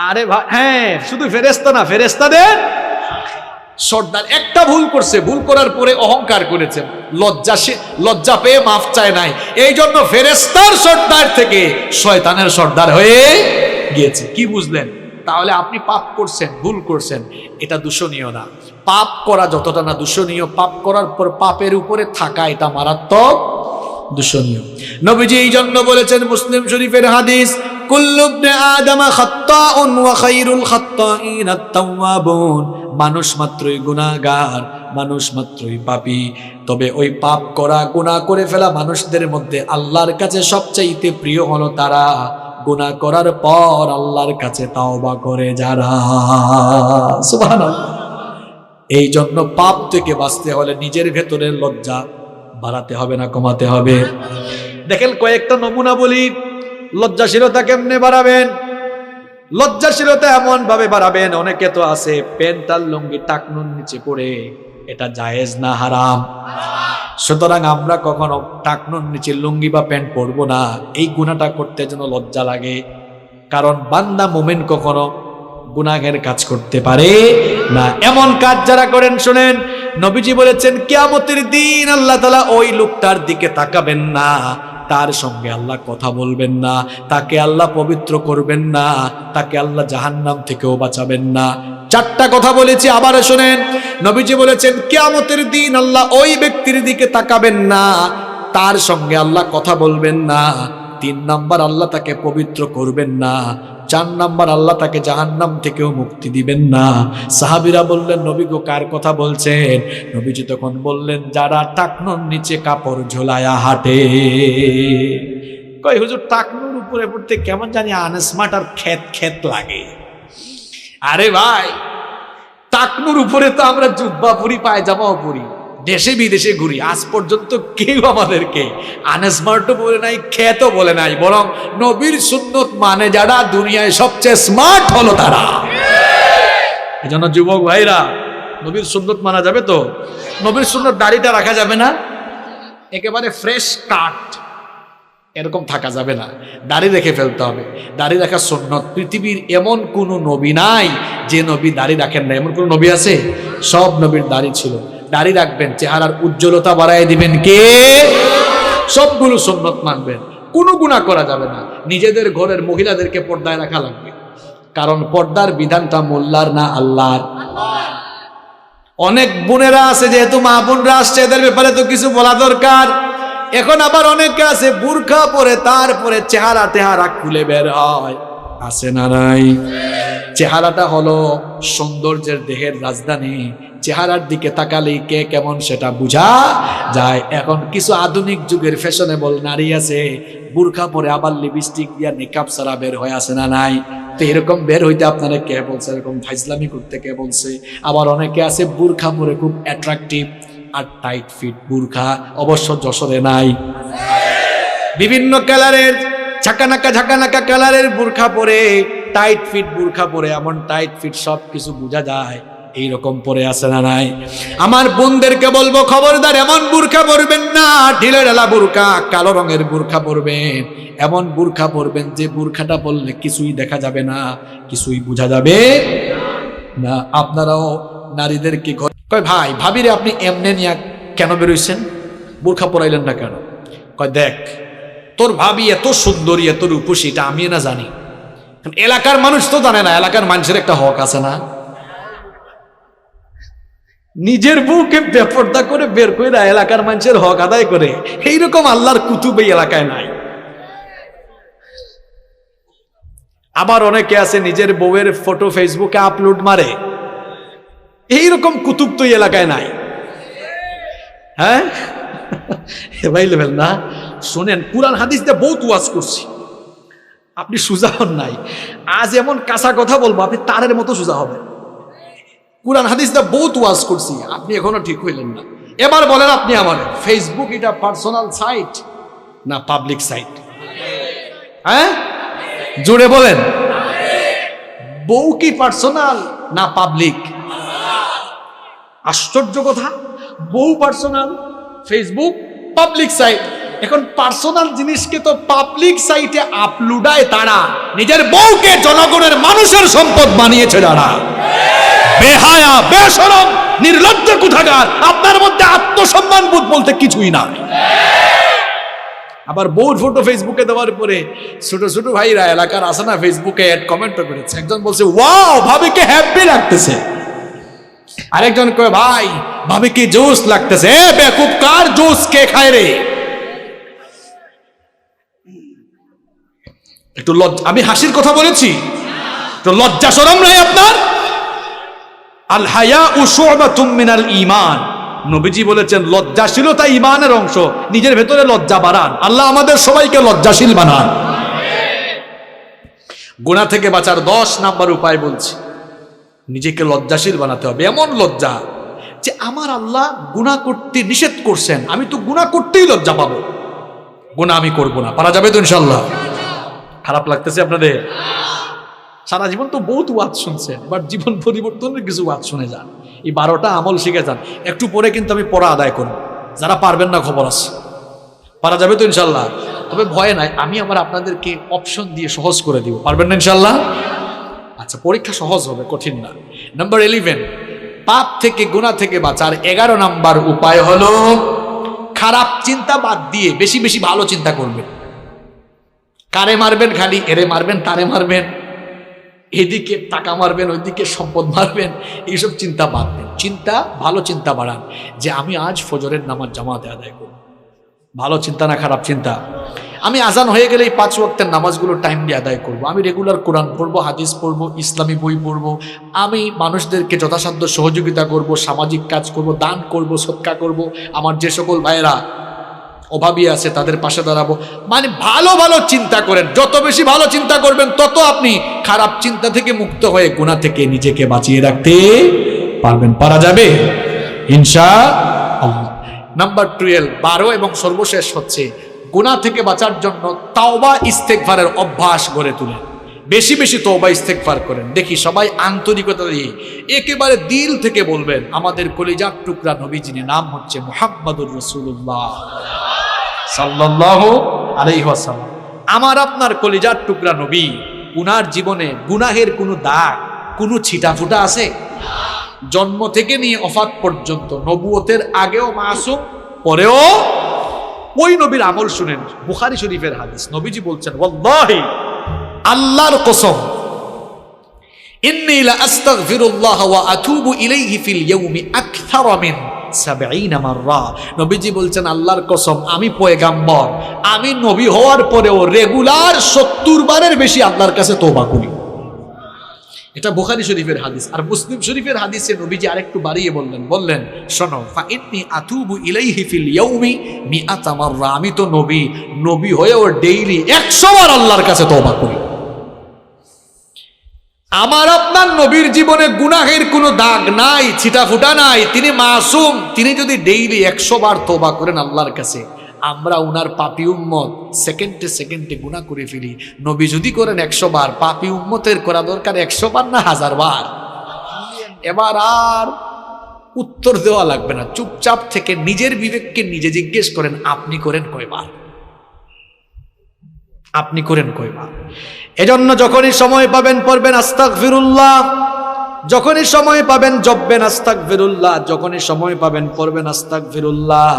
আরে ভাই, হ্যাঁ, শুধু ফেরেশতা না, ফেরেশতাদের সর্দার। একটা ভুল করছে, ভুল করার পরে অহংকার করেছে, লজ্জা পেয়ে মাফ চায় নাই। এই জন্য ফেরেশতার সর্দার থেকে শয়তানের সর্দার হয়ে গিয়েছে। কি বুঝলেন? তাহলে আপনি পাপ করছেন, ভুল করছেন, এটা দূষণীয় না। পাপ করা যতটা না দূষণীয়, পাপ করার পর পাপের উপরে থাকা এটা মারাত্মক দূষণীয়। নবীজি এই জন্য বলেছেন, মুসলিম শরীফের হাদিস, কুল্লু ইবনে আদম খাত্তাউন ওয়া খায়রুল খাত্তাইন আত-তাওয়াবুন। মানুষ মাত্রই গুনাহগার, মানুষ মাত্রই পাপী, তবে ওই পাপ করা, গুনাহ করে ফেলা মানুষদের মধ্যে আল্লাহর কাছে সবচাইতে প্রিয় হলো তারা গুনাহ করার পর আল্লাহর কাছে তাওবা করে যারা। সুবহানাল্লাহ। এই জন্য পাপ থেকে বাঁচতে হলে নিজের ভেতরের লজ্জা বাড়াতে হবে না কমাতে হবে? দেখেন কয়েকটা নমুনা বলি। লজ্জাশীলতা কেমনে বাড়াবেন? লজ্জাশীলতা এমন ভাবে বাড়াবেন, অনেকে তো আছে প্যান্ট আর লুঙ্গি টাকনুর নিচে পড়ে, এটা জায়েজ না হারাম? সুতরাং আমরা কখনো টাকনুর নিচে লুঙ্গি বা প্যান্ট পরবো না। এই গুনাহটা করতে যেন লজ্জা লাগে, কারণ বান্দা মুমিন কখনো গুনাহের কাজ করতে পারে না। এমন কাজ যারা করেন, শুনেন, নবীজি বলেছেন কিয়ামতের দিন আল্লাহ তাআলা ওই লোকটার দিকে তাকাবেন না, তার সঙ্গে আল্লাহ কথা বলবেন না, তাকে আল্লাহ পবিত্র করবেন না, তাকে আল্লাহ জাহান্নাম থেকেও বাঁচাবেন না। 4টা কথা বলেছি, আবার শুনেন। নবীজি বলেছেন কিয়ামতের দিন আল্লাহ ওই ব্যক্তির দিকে তাকাবেন না, তার সঙ্গে আল্লাহ কথা বলবেন না। 3 নাম্বার, আল্লাহ তাকে পবিত্র করবেন না। 4 নাম্বার, আল্লাহ তাকে জাহান্নাম থেকেও মুক্তি দিবেন না। সাহাবীরা বললেন, নবী গো, কার কথা বলছেন? নবীজি তখন বললেন, যারা টাকনুর নিচে কাপড় ঝোলায়া হাঁটে। কই হুজুর, টাকনুর উপরে পড়তে কেমন জানি আনস্মার্ট আর খেত লাগে। আরে ভাই, টাকনুর উপরে তো আমরা জুব্বা পরি, পায়জামাও পরি, দেশে বিদেশে ঘুরি, আজ পর্যন্ত কেউ আমাদেরকে আনস্মার্টও বলে নাই, খেতও বলে নাই। বরং নবীর সুন্নত মানে যারা, দুনিয়ায় সবচেয়ে স্মার্ট হলো তারা। এজন্য যুবক ভাইরা, নবীর সুন্নত মানা যাবে তো? নবীর সুন্নত দাড়িটা রাখা যাবে না, একেবারে ফ্রেশ কাট এরকম থাকা যাবে না, দাড়ি রেখে ফেলতে হবে। দাড়ি রাখা সুন্নত। পৃথিবীর এমন কোন নবী নাই যে নবী দাড়ি রাখেন না। এমন কোন নবী আছে? সব নবীর দাড়ি ছিল। দাড়ি রাখবেন, চেহারার উজ্জ্বলতা বাড়ায় দিবেন কে? সবগুলো সুন্নত মানবেন, কোনো গুনাহ করা যাবে না। নিজেদের ঘরের মহিলাদেরকে পর্দায় রাখা লাগবে, কারণ পর্দার বিধানটা মোল্লার না আল্লাহর। অনেক বোনেরা আছে, যেহেতু মা বোনরা আসছে, এদের ব্যাপারে তো কিছু বলা দরকার। এখন আবার অনেকে আছে বুরখা পরে তারপরে চেহারা খুলে বের হয়, আছে না নাই? চেহারাটা হলো সৌন্দর্যের দেহের রাজধানী, চেহারার দিকে তাকালেই কে কেমন সেটা বোঝা যায়। এখন কিছু আধুনিক যুগের ফ্যাশনেবল নারী আছে, বুরখা পরে আবার লিপস্টিক দিয়া মেকআপ ছাড়া বের হয়ে, আসে না নাই? তো এরকম বের হইতে আপনারা কে বলছে? এরকম ফাইজলামি করতে কে বলছে? আবার অনেকে আছে বুরখা পরে খুব অ্যাট্রাকটিভ আর টাইট ফিট বুরখা, অবশ্য যশোরে নাই। বিভিন্ন কালারের ঝাঁকানাকা কালারের বুরখা পরে টাইট ফিট বুরখা পরে, এমন টাইট ফিট সব কিছু বোঝা যায়, এইরকম পরে আছে না নাই? আমার বোনদেরকে বলবো, খবরদার এমন বুরখা পরবেন না, ঢিলে ঢালা বুরখা, কালো রঙের বুরখা পরবেন। এমন বুরখা পরবেন যে বুরখাটা পরলে কিছুই দেখা যাবে না, কিছুই বোঝা যাবে না। আপনারাও নারীদেরকে কয়, ভাই ভাবিরে আপনি এমনে নিয়ে কেন বেরোইছেন, বুরখা পরাইলেন না কেন? কয়, দেখ তোর ভাবি এত সুন্দরী, এত রূপসী, এটা আমি না জানি, এলাকার মানুষ তো জানে না, এলাকার মানুষের একটা হক আছে না? নিজের বউকে বেপর্দা করে বের করে এলাকার মানুষের হক আদায় করে, এইরকম আল্লাহর কুতুব এই এলাকায় নাই। আবার অনেকে আছে নিজের বউয়ের ফটো ফেসবুকে আপলোড মারে, এইরকম কুতুব তো এই এলাকায় নাই। হ্যাঁ ভাই লেভেল না, শোনেন, কুরআন হাদিস দিয়ে বহুত ওয়াজ করছি, আপনি সোজা হন নাই। আজ এমন কাঁচা কথা বলবো, আপনি তারের মতো সোজা হবে। কুরআন হাদিস দিয়ে বহুত ওয়াজ করছি, আপনি এখনো ঠিক হইলেন না। এবার বলেন আপনি আমার, ফেসবুক এটা পার্সোনাল সাইট না পাবলিক সাইট? হ্যাঁ জোরে বলেন, বউ কি পার্সোনাল না পাবলিক? আশ্চর্য কথা, বউ পার্সোনাল, ফেসবুক পাবলিক সাইট। এখন পার্সোনাল জিনিসকে তো পাবলিক সাইটে আপলোডায় তারা, নিজের বউকে জনগণের মানুষের সম্পদ বানিয়েছে যারা। বেহায়া, বেশরম, নির্লজ্জ কোথাকার, আপনার মধ্যে আত্মসম্মান বোধ বলতে কিছুই না। আবার বউর ফটো ফেসবুকে দেওয়ার পরে ছোট ছোট ভাইরা এলাকার আছে না, ফেসবুকে অ্যাড কমেন্ট করেছে। একজন বলছে, ওয়াও ভাবিকে হ্যাপি লাগতেছে। আরেকজন কয়, ভাই ভাবিকে জোস লাগতেছে। এ বেকুব, কার জোস কে খায় রে? একটু লজ্জা, আমি হাসির কথা বলেছি, তো লজ্জা শরম নাই আপনার? আল হায়াউ শু'বাতুম মিনাল ঈমান, নবীজি বলেছেন লজ্জাশীলতা ঈমানের অংশ। নিজের ভেতরে লজ্জা বাড়ান, আল্লাহ আমাদের সবাইকে লজ্জাশীল বানান। গুনাহ থেকে বাঁচার 10 নাম্বার উপায় বলছি, নিজেকে লজ্জাশীল বানাতে হবে। এমন লজ্জা যে আমার আল্লাহ গুনাহ করতে নিষেধ করছেন, আমি তো গুনাহ করতেই লজ্জা পাবো, গুনাহ আমি করবো না। পারা যাবে তো ইনশাআল্লাহ? খারাপ লাগতেছে আপনাদের? সারা জীবন তো বহুত ওয়াজ শুনছেন, বাট জীবন পরিবর্তনের কিছু ওয়াজ শুনে যান, এই 12টা আমল শিখে যান। একটু পরে কিন্তু আমি পড়া আদায় করব, যারা পারবেন না খবর আছে। পারা যাবে তো ইনশাল্লাহ? তবে ভয় নাই, আমি আবার আপনাদেরকে অপশন দিয়ে সহজ করে দিব। পারবেন না ইনশাল্লাহ? আচ্ছা, পরীক্ষা সহজ হবে, কঠিন না। নাম্বার 11, পাপ থেকে, গুনাহ থেকে বাঁচার 11 নাম্বার উপায় হলো খারাপ চিন্তা বাদ দিয়ে বেশি বেশি ভালো চিন্তা করবেন। কারে মারবেন খালি, এরে মারবেন, তারে মারবেন, এদিকে টাকা মারবেন, ওইদিকে সম্পদ মারবেন, এইসব চিন্তা বাদ দেন। চিন্তা, ভালো চিন্তা বাড়ান, যে আমি আজ ফজরের নামাজ জামাতে আদায় করব। ভালো চিন্তা না খারাপ চিন্তা? আমি আজান হয়ে গেলে এই 5 ওয়াক্তের নামাজগুলো টাইম দিয়ে আদায় করব। আমি রেগুলার কোরআন পড়বো, হাদিস পড়বো, ইসলামী বই পড়বো, আমি মানুষদেরকে যথাসাধ্য সহযোগিতা করব, সামাজিক কাজ করব, দান করব, সদকা করব, আমার যে সকল ভাইয়েরা অভাবী আছে তাদের পাশে দাঁড়াবো। মানে ভালো ভালো চিন্তা করেন, যত বেশি ভালো চিন্তা করবেন তত আপনি খারাপ চিন্তা থেকে মুক্ত হয়ে গুনাহ থেকে নিজেকে বাঁচিয়ে রাখতে পারবেন। পারা যাবে ইনশাআল্লাহ। নাম্বার 12, 12 এবং সর্বশেষ হচ্ছে গুনাহ থেকে বাঁচার জন্য তাওবা ইস্তেগফারের অভ্যাস গড়ে তুলেন। বেশি বেশি তওবা ইস্তেগফার করেন। দেখি সবাই আন্তরিকতা দিয়ে একেবারে দিল থেকে বলবেন, আমাদের কলিজার টুকরা নবী, যিনি নাম হচ্ছে মুহাম্মাদুর রাসূলুল্লাহ সাল্লাল্লাহু আলাইহি ওয়াসাল্লাম, আমার আপনার কলিজার টুকরা নবী, উনার জীবনে গুনাহের কোনো দাগ, কোনো ছিটাফুটা আছে? জন্ম থেকে নিয়ে ওফাত পর্যন্ত, নবুয়তের আগেও মাসুম, পরেও। ওই নবীর আমল শুনেন, বুখারী শরীফের হাদিস, নবীজি বলছেন, ওয়াল্লাহি, আল্লাহর কসম, ইন্নী লা আস্তাগফিরুল্লাহ ওয়া আতুবু ইলাইহি ফিল ইয়াউমি আকসারা মিন 70 মাররা। নবীজি বলছেন, আল্লাহর কসম, আমি পয়গাম্বর, আমি নবী হওয়ার পরেও রেগুলার 70 বারের বেশি আল্লাহর কাছে তওবা করি। এটা বুখারী শরীফের হাদিস। আর মুসলিম শরীফের হাদিসে নবীজি আরেকটু বাড়িয়ে বললেন, শোনো, ফা ইন্নী আতুবু ইলাইহি ফিল ইয়াউমি মিআতা মাররা, আমি তো নবী হয়েও ডেইলি 100 বার আল্লাহর কাছে তওবা করি। আমার আপনার নবীর জীবনে গুনাহের কোনো দাগ নাই, ছিটাফুটা নাই, তিনি মাসুম। তিনি যদি ডেইলি 100 বার তওবা করেন আল্লাহর কাছে, আমরা উনার পাপী উম্মত সেকেন্ডে সেকেন্ডে গুনাহ করে ফেলি। নবী যদি করেন 100 বার, পাপী উম্মতের করা দরকার 100 বার না 1000 বার। এবার আর উত্তর দেওয়া লাগবে না, চুপচাপ থেকে নিজের বিবেককে নিজে জিজ্ঞেস করেন, আপনি করেন কয়বার? আপনি করেন কয়বার? এজন্য যখনই সময় পাবেন পড়বেন আস্তাগফিরুল্লাহ, যখনই সময় পাবেন জপবেন আস্তাগফিরুল্লাহ, যখনই সময় পাবেন পড়বেন আস্তাগফিরুল্লাহ।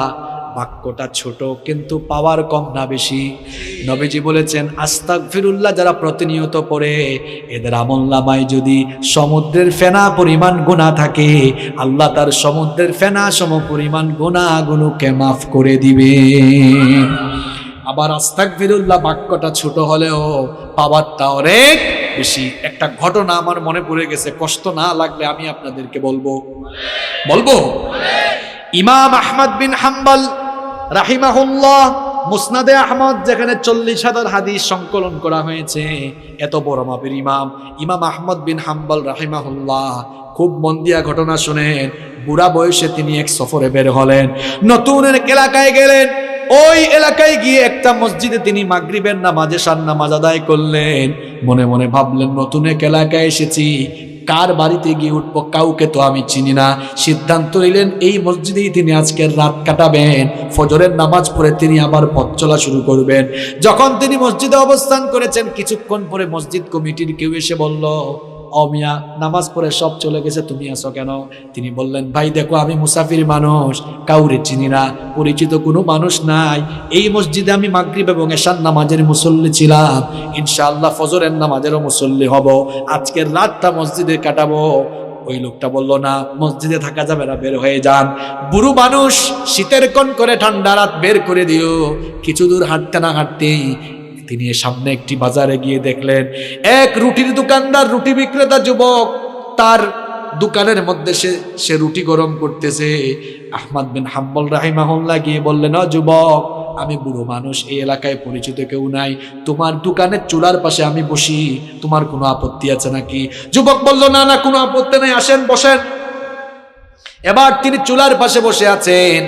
বাক্যটা ছোট কিন্তু পাওয়ার কম না বেশি? নবীজি বলেছেন আস্তাগফিরুল্লাহ যারা প্রতিনিয়ত পড়ে এদের আমলনামায় যদি সমুদ্রের ফেনা পরিমাণ গুনাহ থাকে, আল্লাহ তার সমুদ্রের ফেনা সম পরিমাণ গুনাহগুলোকে মাফ করে দিবে। আবার আস্তাগফিরুল্লাহ বাক্যটা ছোট হলেও পাওয়ারটা অনেক বেশি। একটা ঘটনা আমার মনে পড়ে গেছে, কষ্ট না লাগলে আমি আপনাদেরকে বলবো। ইমাম আহমদ বিন হাম্বল রাহিমাহুল্লাহ, মুসনাদে আহমদ যেখানে 40,000 হাদিস সংকলন করা হয়েছে, এত বড় মাপের ইমাম আহমদ বিন হাম্বল রাহিমাহুল্লাহ, খুব মন দিয়া ঘটনা শুনেন। বুড়া বয়সে তিনি এক সফরে বের হলেন, নতুন এক এলাকায় গেলেন। ওই এলাকায় গিয়ে একটা মসজিদে তিনি মাগরিবের নামাজ, এশার নামাজ আদায় করলেন। মনে মনে ভাবলেন নতুন এক এলাকায় এসেছি, কার বাড়িতে গিয়ে উঠবো, কাউকে তো আমি চিনি না। সিদ্ধান্ত নিলেন এই মসজিদেই তিনি আজকের রাত কাটাবেন। ফজরের নামাজ পড়ে তিনি আবার পথ চলা শুরু করবেন। যখন তিনি মসজিদে অবস্থান করেছেন, কিছুক্ষণ পরে মসজিদ কমিটির কেউ এসে বলল, ও মিয়া, নামাজ পড়ে সব চলে গেছে, তুমি আসো কেন? তিনি বললেন, ভাই দেখো আমি মুসাফির মানুষ, কাউরে চিনি না, পরিচিত কোনো মানুষ নাই। এই মসজিদে আমি মাগরিব এবং এশার নামাজের মুসল্লি ছিলাম, ইনশাআল্লাহ ফজরের নামাজেরও মুসল্লি হব, আজকের রাতটা মসজিদে কাটাবো। ওই লোকটা বলল, না, মসজিদে থাকা যাবে না, বের হয়ে যান। বুড়ো মানুষ, শীতের কোন করে ঠান্ডা রাত বের করে দিও। কিছু দূর হাঁটতে না হাঁটতেই তিনি সামনে একটি বাজারে গিয়ে দেখলেন এক রুটির দোকানদার, রুটি বিক্রেতা যুবক, তার দোকানের মধ্যে সে রুটি গরম করতেছে। আহমদ বিন হাম্বল রাহিমাহুল্লাহ গিয়ে বললেন, ও যুবক, আমি বুড়ো মানুষ, এই এলাকায় পরিচিত কেউ নাই, তোমার দোকানের চুলার পাশে আমি বসি, তোমার কোনো আপত্তি আছে নাকি? যুবক বলল, না না, কোনো আপত্তি নেই, আসেন বসেন। এবার তিনি চুলার পাশে বসে আছেন।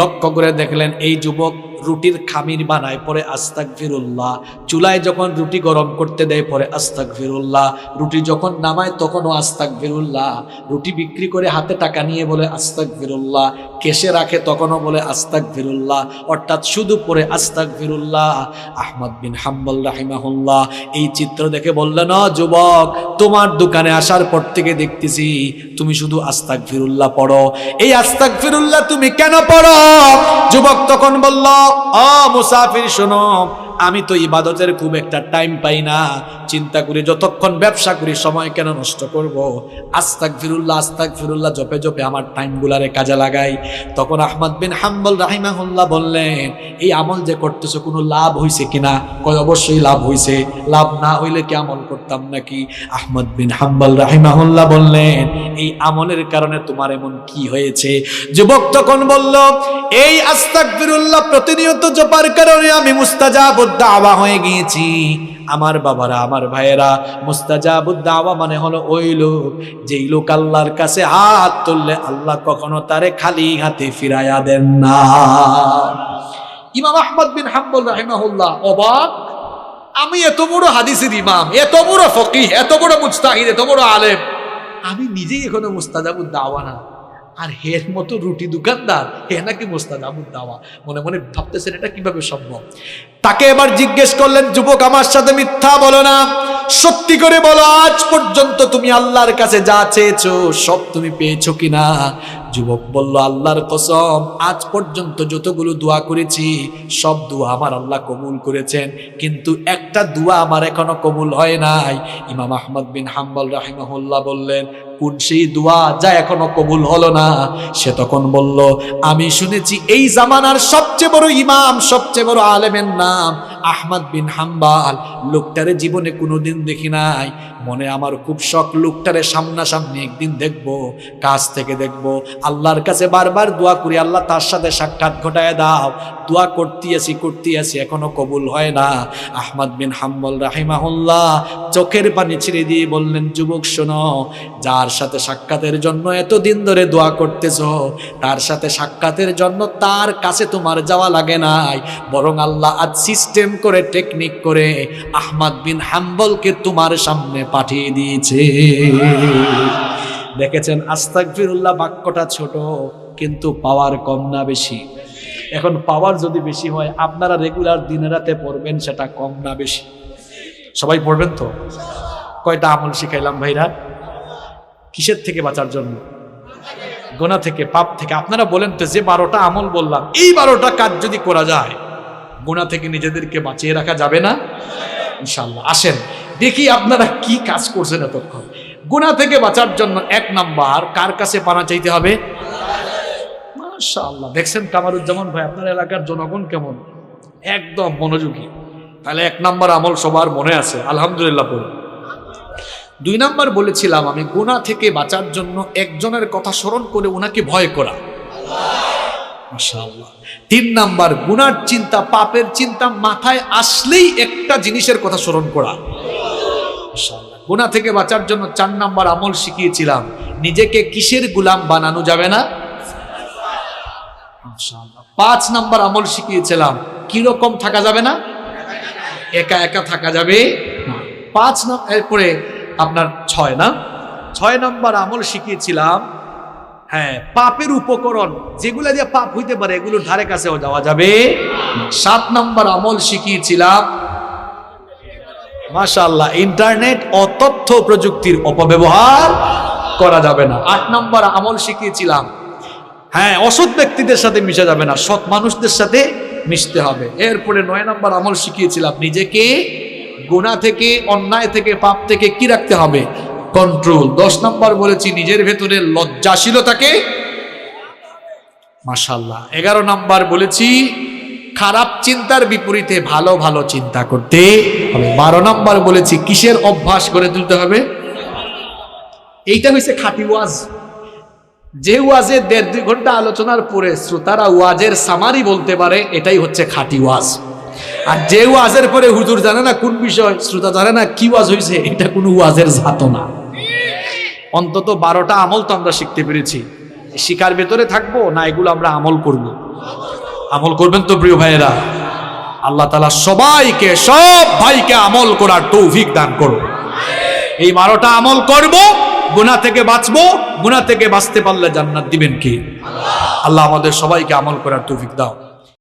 লক্ষ্য করে দেখলেন এই যুবক রুটির খামির বানায়, পরে আস্তাগফিরুল্লাহ। চুলায় যখন রুটি গরম করতে দেয় পরে আস্তাগফিরুল্লাহ, রুটি যখন নামায় তখনও আস্তাগফিরুল্লাহ, রুটি বিক্রি করে হাতে টাকা নিয়ে বলে আস্তাগফিরুল্লাহ, কেশে রাখে তখনও বলে আস্তাগফিরুল্লাহ, অর্থাৎ শুধু পরে আস্তাগফিরুল্লাহ। আহমদ বিন হাম্বল রাহিমাহুল্লাহ এই চিত্র দেখে বললেন, ও যুবক, তোমার দোকানে আসার পর থেকে দেখতেছি তুমি শুধু আস্তাগফিরুল্লাহ পড়ো, এই আস্তাগফিরুল্লাহ তুমি কেন পড়ো? যুবক তখন বলল, ও মুসাফির শোনো, আমি তো ইবাদতের খুব একটা টাইম পাই না, চিন্তা করি যতক্ষণ ব্যবসা করি সময় কেন নষ্ট করব, আস্তাগফিরুল্লাহ আস্তাগফিরুল্লাহ জপে জপে আমার টাইমগুলারে কাজে লাগাই। তখন আহমদ বিন হাম্বল রাহিমাহুল্লাহ বললেন, এই আমল যে করতেছো কোনো লাভ হইছে কিনা? কয়, অবশ্যই লাভ হইছে, লাভ না হইলে কি আমল করতাম নাকি? আহমদ বিন হাম্বল রাহিমাহুল্লাহ বললেন, এই আমলের কারণে তোমার এমন কি হয়েছে? যুবক তখন বলল, এই আস্তাগফিরুল্লাহ প্রতিনিয়ত জপার কারণে আমি মুস্তাজাবুদ দাওয়া হয়ে গিয়েছি। আমার বাবারা, আমার ভাইয়েরা, মুস্তাজাবুদ দাওয়া মানে হলো ওই লোক যেই লোক আল্লাহর কাছে হাত তুললে আল্লাহ কখনো তারে খালি হাতে ফিরাইয়া দেন না। ইমাম আহমদ বিন হাম্বল রাহিমাহুল্লাহ অবাক, আমি এত বড় হাদিসের ইমাম, এত বড় ফকিহ, এত বড় মুজতাহিদ, এত বড় আলেম, আমি নিজেই এখনো মুস্তাজাবুদ দাওয়া না, আর হের মতো রুটি দোকানদার হে নাকি মুস্তাজাবুদ দাওয়া। মনে মনে ভাবতেছেন এটা কিভাবে সম্ভব। তাকে এবার জিজ্ঞেস করলেন, যুবক, আমার সাথে মিথ্যা বলো না, সত্যি করে বলো, আজ পর্যন্ত তুমি আল্লাহর কাছে যা চেয়েছো সব তুমি পেয়েছো কিনা? যুবক বলল, আল্লাহর কসম, আজ পর্যন্ত যতগুলো দোয়া করেছি সব দোয়া আমার আল্লাহ কবুল করেছেন, কিন্তু একটা দোয়া আমার এখনো কবুল হয় নাই। ইমাম আহমদ বিন হাম্বল রাহিমাহুল্লাহ বললেন, কোন সেই দোয়া যা এখনো কবুল হলো না? সে তখন বলল, আমি শুনেছি এই জামানার সবচেয়ে বড় ইমাম, সবচেয়ে বড় আলেমের নাম আহমদ বিন হাম্বল, লোকটারে জীবনে কোনোদিন দেখি নাই, মনে আমার খুব শখ লোকটারে সামনাসামনি একদিন দেখবো, কাছ থেকে দেখবো। আল্লাহর কাছে বারবার দোয়া করি, আল্লাহ তার সাথে সাক্ষাৎ ঘটায় দাও, দোয়া করতে আছি এখনো কবুল হয় না। আহমদ বিন হাম্বল রাহিমাহুল্লাহ চোখের পানি ছেড়ে দিয়ে বললেন, যুবক শোনো, যার সাথে সাক্ষাতের জন্য এতদিন ধরে দোয়া করতেছো, তার সাথে সাক্ষাতের জন্য তার কাছে তোমার যাওয়া লাগে নাই, বরং আল্লাহ আজ সিস্টেম করে টেকনিক করে আহমদ বিন হাম্বলকে তোমার সামনে পাঠিয়ে দিয়েছে। দেখেছেন আস্তাগফিরুল্লাহ বাক্যটা ছোট, কিন্তু পাওয়ার কম না বেশি? এখন পাওয়ার যদি বেশি হয়, আপনারা রেগুলার দিনে রাতে পড়বেন, সেটা কম না বেশি? সবাই পড়বেন তো? কয়টা আমল শিখাইলাম ভাইরা? কিসের থেকে বাঁচার জন্য? গুনাহ থেকে, পাপ থেকে। আপনারা বলেন তো, যে 12টা আমল বললাম, এই 12টা কাজ যদি করা যায়, গুনাহ থেকে নিজেদেরকে বাঁচিয়ে রাখা যাবে না ইনশাআল্লাহ? আসেন দেখি আপনারা কি কাজ করছেন এতক্ষণ। গুনাহ থেকে বাঁচার জন্য 1 নাম্বার কার কাছে পানা চাইতে হবে? মাশাআল্লাহ, দেখছেন কামারুজ্জামান ভাই আপনার এলাকার জনগণ কেমন, একদম মনোযোগী। তাহলে 1 নাম্বার আমল সবার মনে আছে, আলহামদুলিল্লাহ বলুন। 2 নাম্বার বলেছিলাম আমি, গুনাহ থেকে বাঁচার জন্য একজনের কথা স্মরণ করে ওনাকে ভয় করা, মাশাআল্লাহ। 3 নাম্বার, গুনার চিন্তা, পাপের চিন্তা মাথায় আসলেই একটা জিনিসের কথা স্মরণ করা, মাশাআল্লাহ। গুনাহ থেকে বাঁচার জন্য 4 নাম্বার আমল শিখিয়েছিলাম, নিজেকে কিসের গোলাম বানানো যাবে না, মাশাআল্লাহ। 5 নাম্বার আমল শিখিয়েছিলাম, কিরকম থাকা যাবে না, একা একা থাকা যাবে না। 5 নাম্বার, এরপরে আপনার 6 নাম্বার আমল শিখিয়েছিলাম, হ্যাঁ, পাপের উপকরণ যেগুলো দিয়ে পাপ হইতে পারে এগুলোর ধারে কাছেও যাওয়া যাবে। 7 নাম্বার আমল শিখিয়েছিলাম, মাশাআল্লাহ, ইন্টারনেট ও তথ্য প্রযুক্তির অপব্যবহার করা যাবে না। 8 নাম্বার আমল শিখিয়েছিলাম, হ্যাঁ, অসৎ ব্যক্তিদের সাথে মিশা যাবে না, সৎ মানুষদের সাথে মিশতে হবে। এরপরে 9 নাম্বার আমল শিখিয়েছিলাম, নিজেকে গুনাহ থেকে, অন্যায় থেকে, পাপ থেকে কি রাখতে হবে, কন্ট্রোল। 10 নাম্বার বলেছি, নিজের ভেতরে লজ্জাশীলতাকে, মাশাআল্লাহ। 11 নাম্বার বলেছি, খারাপ চিন্তার বিপরীতে ভালো ভালো চিন্তা করতে হবে। 12 নাম্বার বলেছি, কিসের অভ্যাস গড়ে তুলতে হবে। এইটা হয়েছে খাঁটি ওয়াজ। যে ওয়াজে 1.5-2 ঘন্টা আলোচনার পরে শ্রোতারা ওয়াজের সামারি বলতে পারে, এটাই হচ্ছে খাঁটি ওয়াজ। আর যে ওয়াজের পরে হুজুর জানে না কোন বিষয়, শ্রোতা জানে না কি ওয়াজ হয়েছে, এটা কোনো ওয়াজের জাত না। অন্তত 12টা আমল তো আমরা শিখতে পেরেছি। শিকার ভেতরে থাকবো না, এগুলো আমরা আমল করব। আমল করবেন তো প্রিয় ভাইয়েরা? আল্লাহ তাআলা সবাইকে, সব ভাইকে আমল করার তৌফিক দান করুন। এই 12টা আমল করব, গুনাহ থেকে বাঁচবো। গুনাহ থেকে বাঁচতে পারলে জান্নাত দিবেন কি আল্লাহ? আমাদের সবাইকে আমল করার তৌফিক দাও।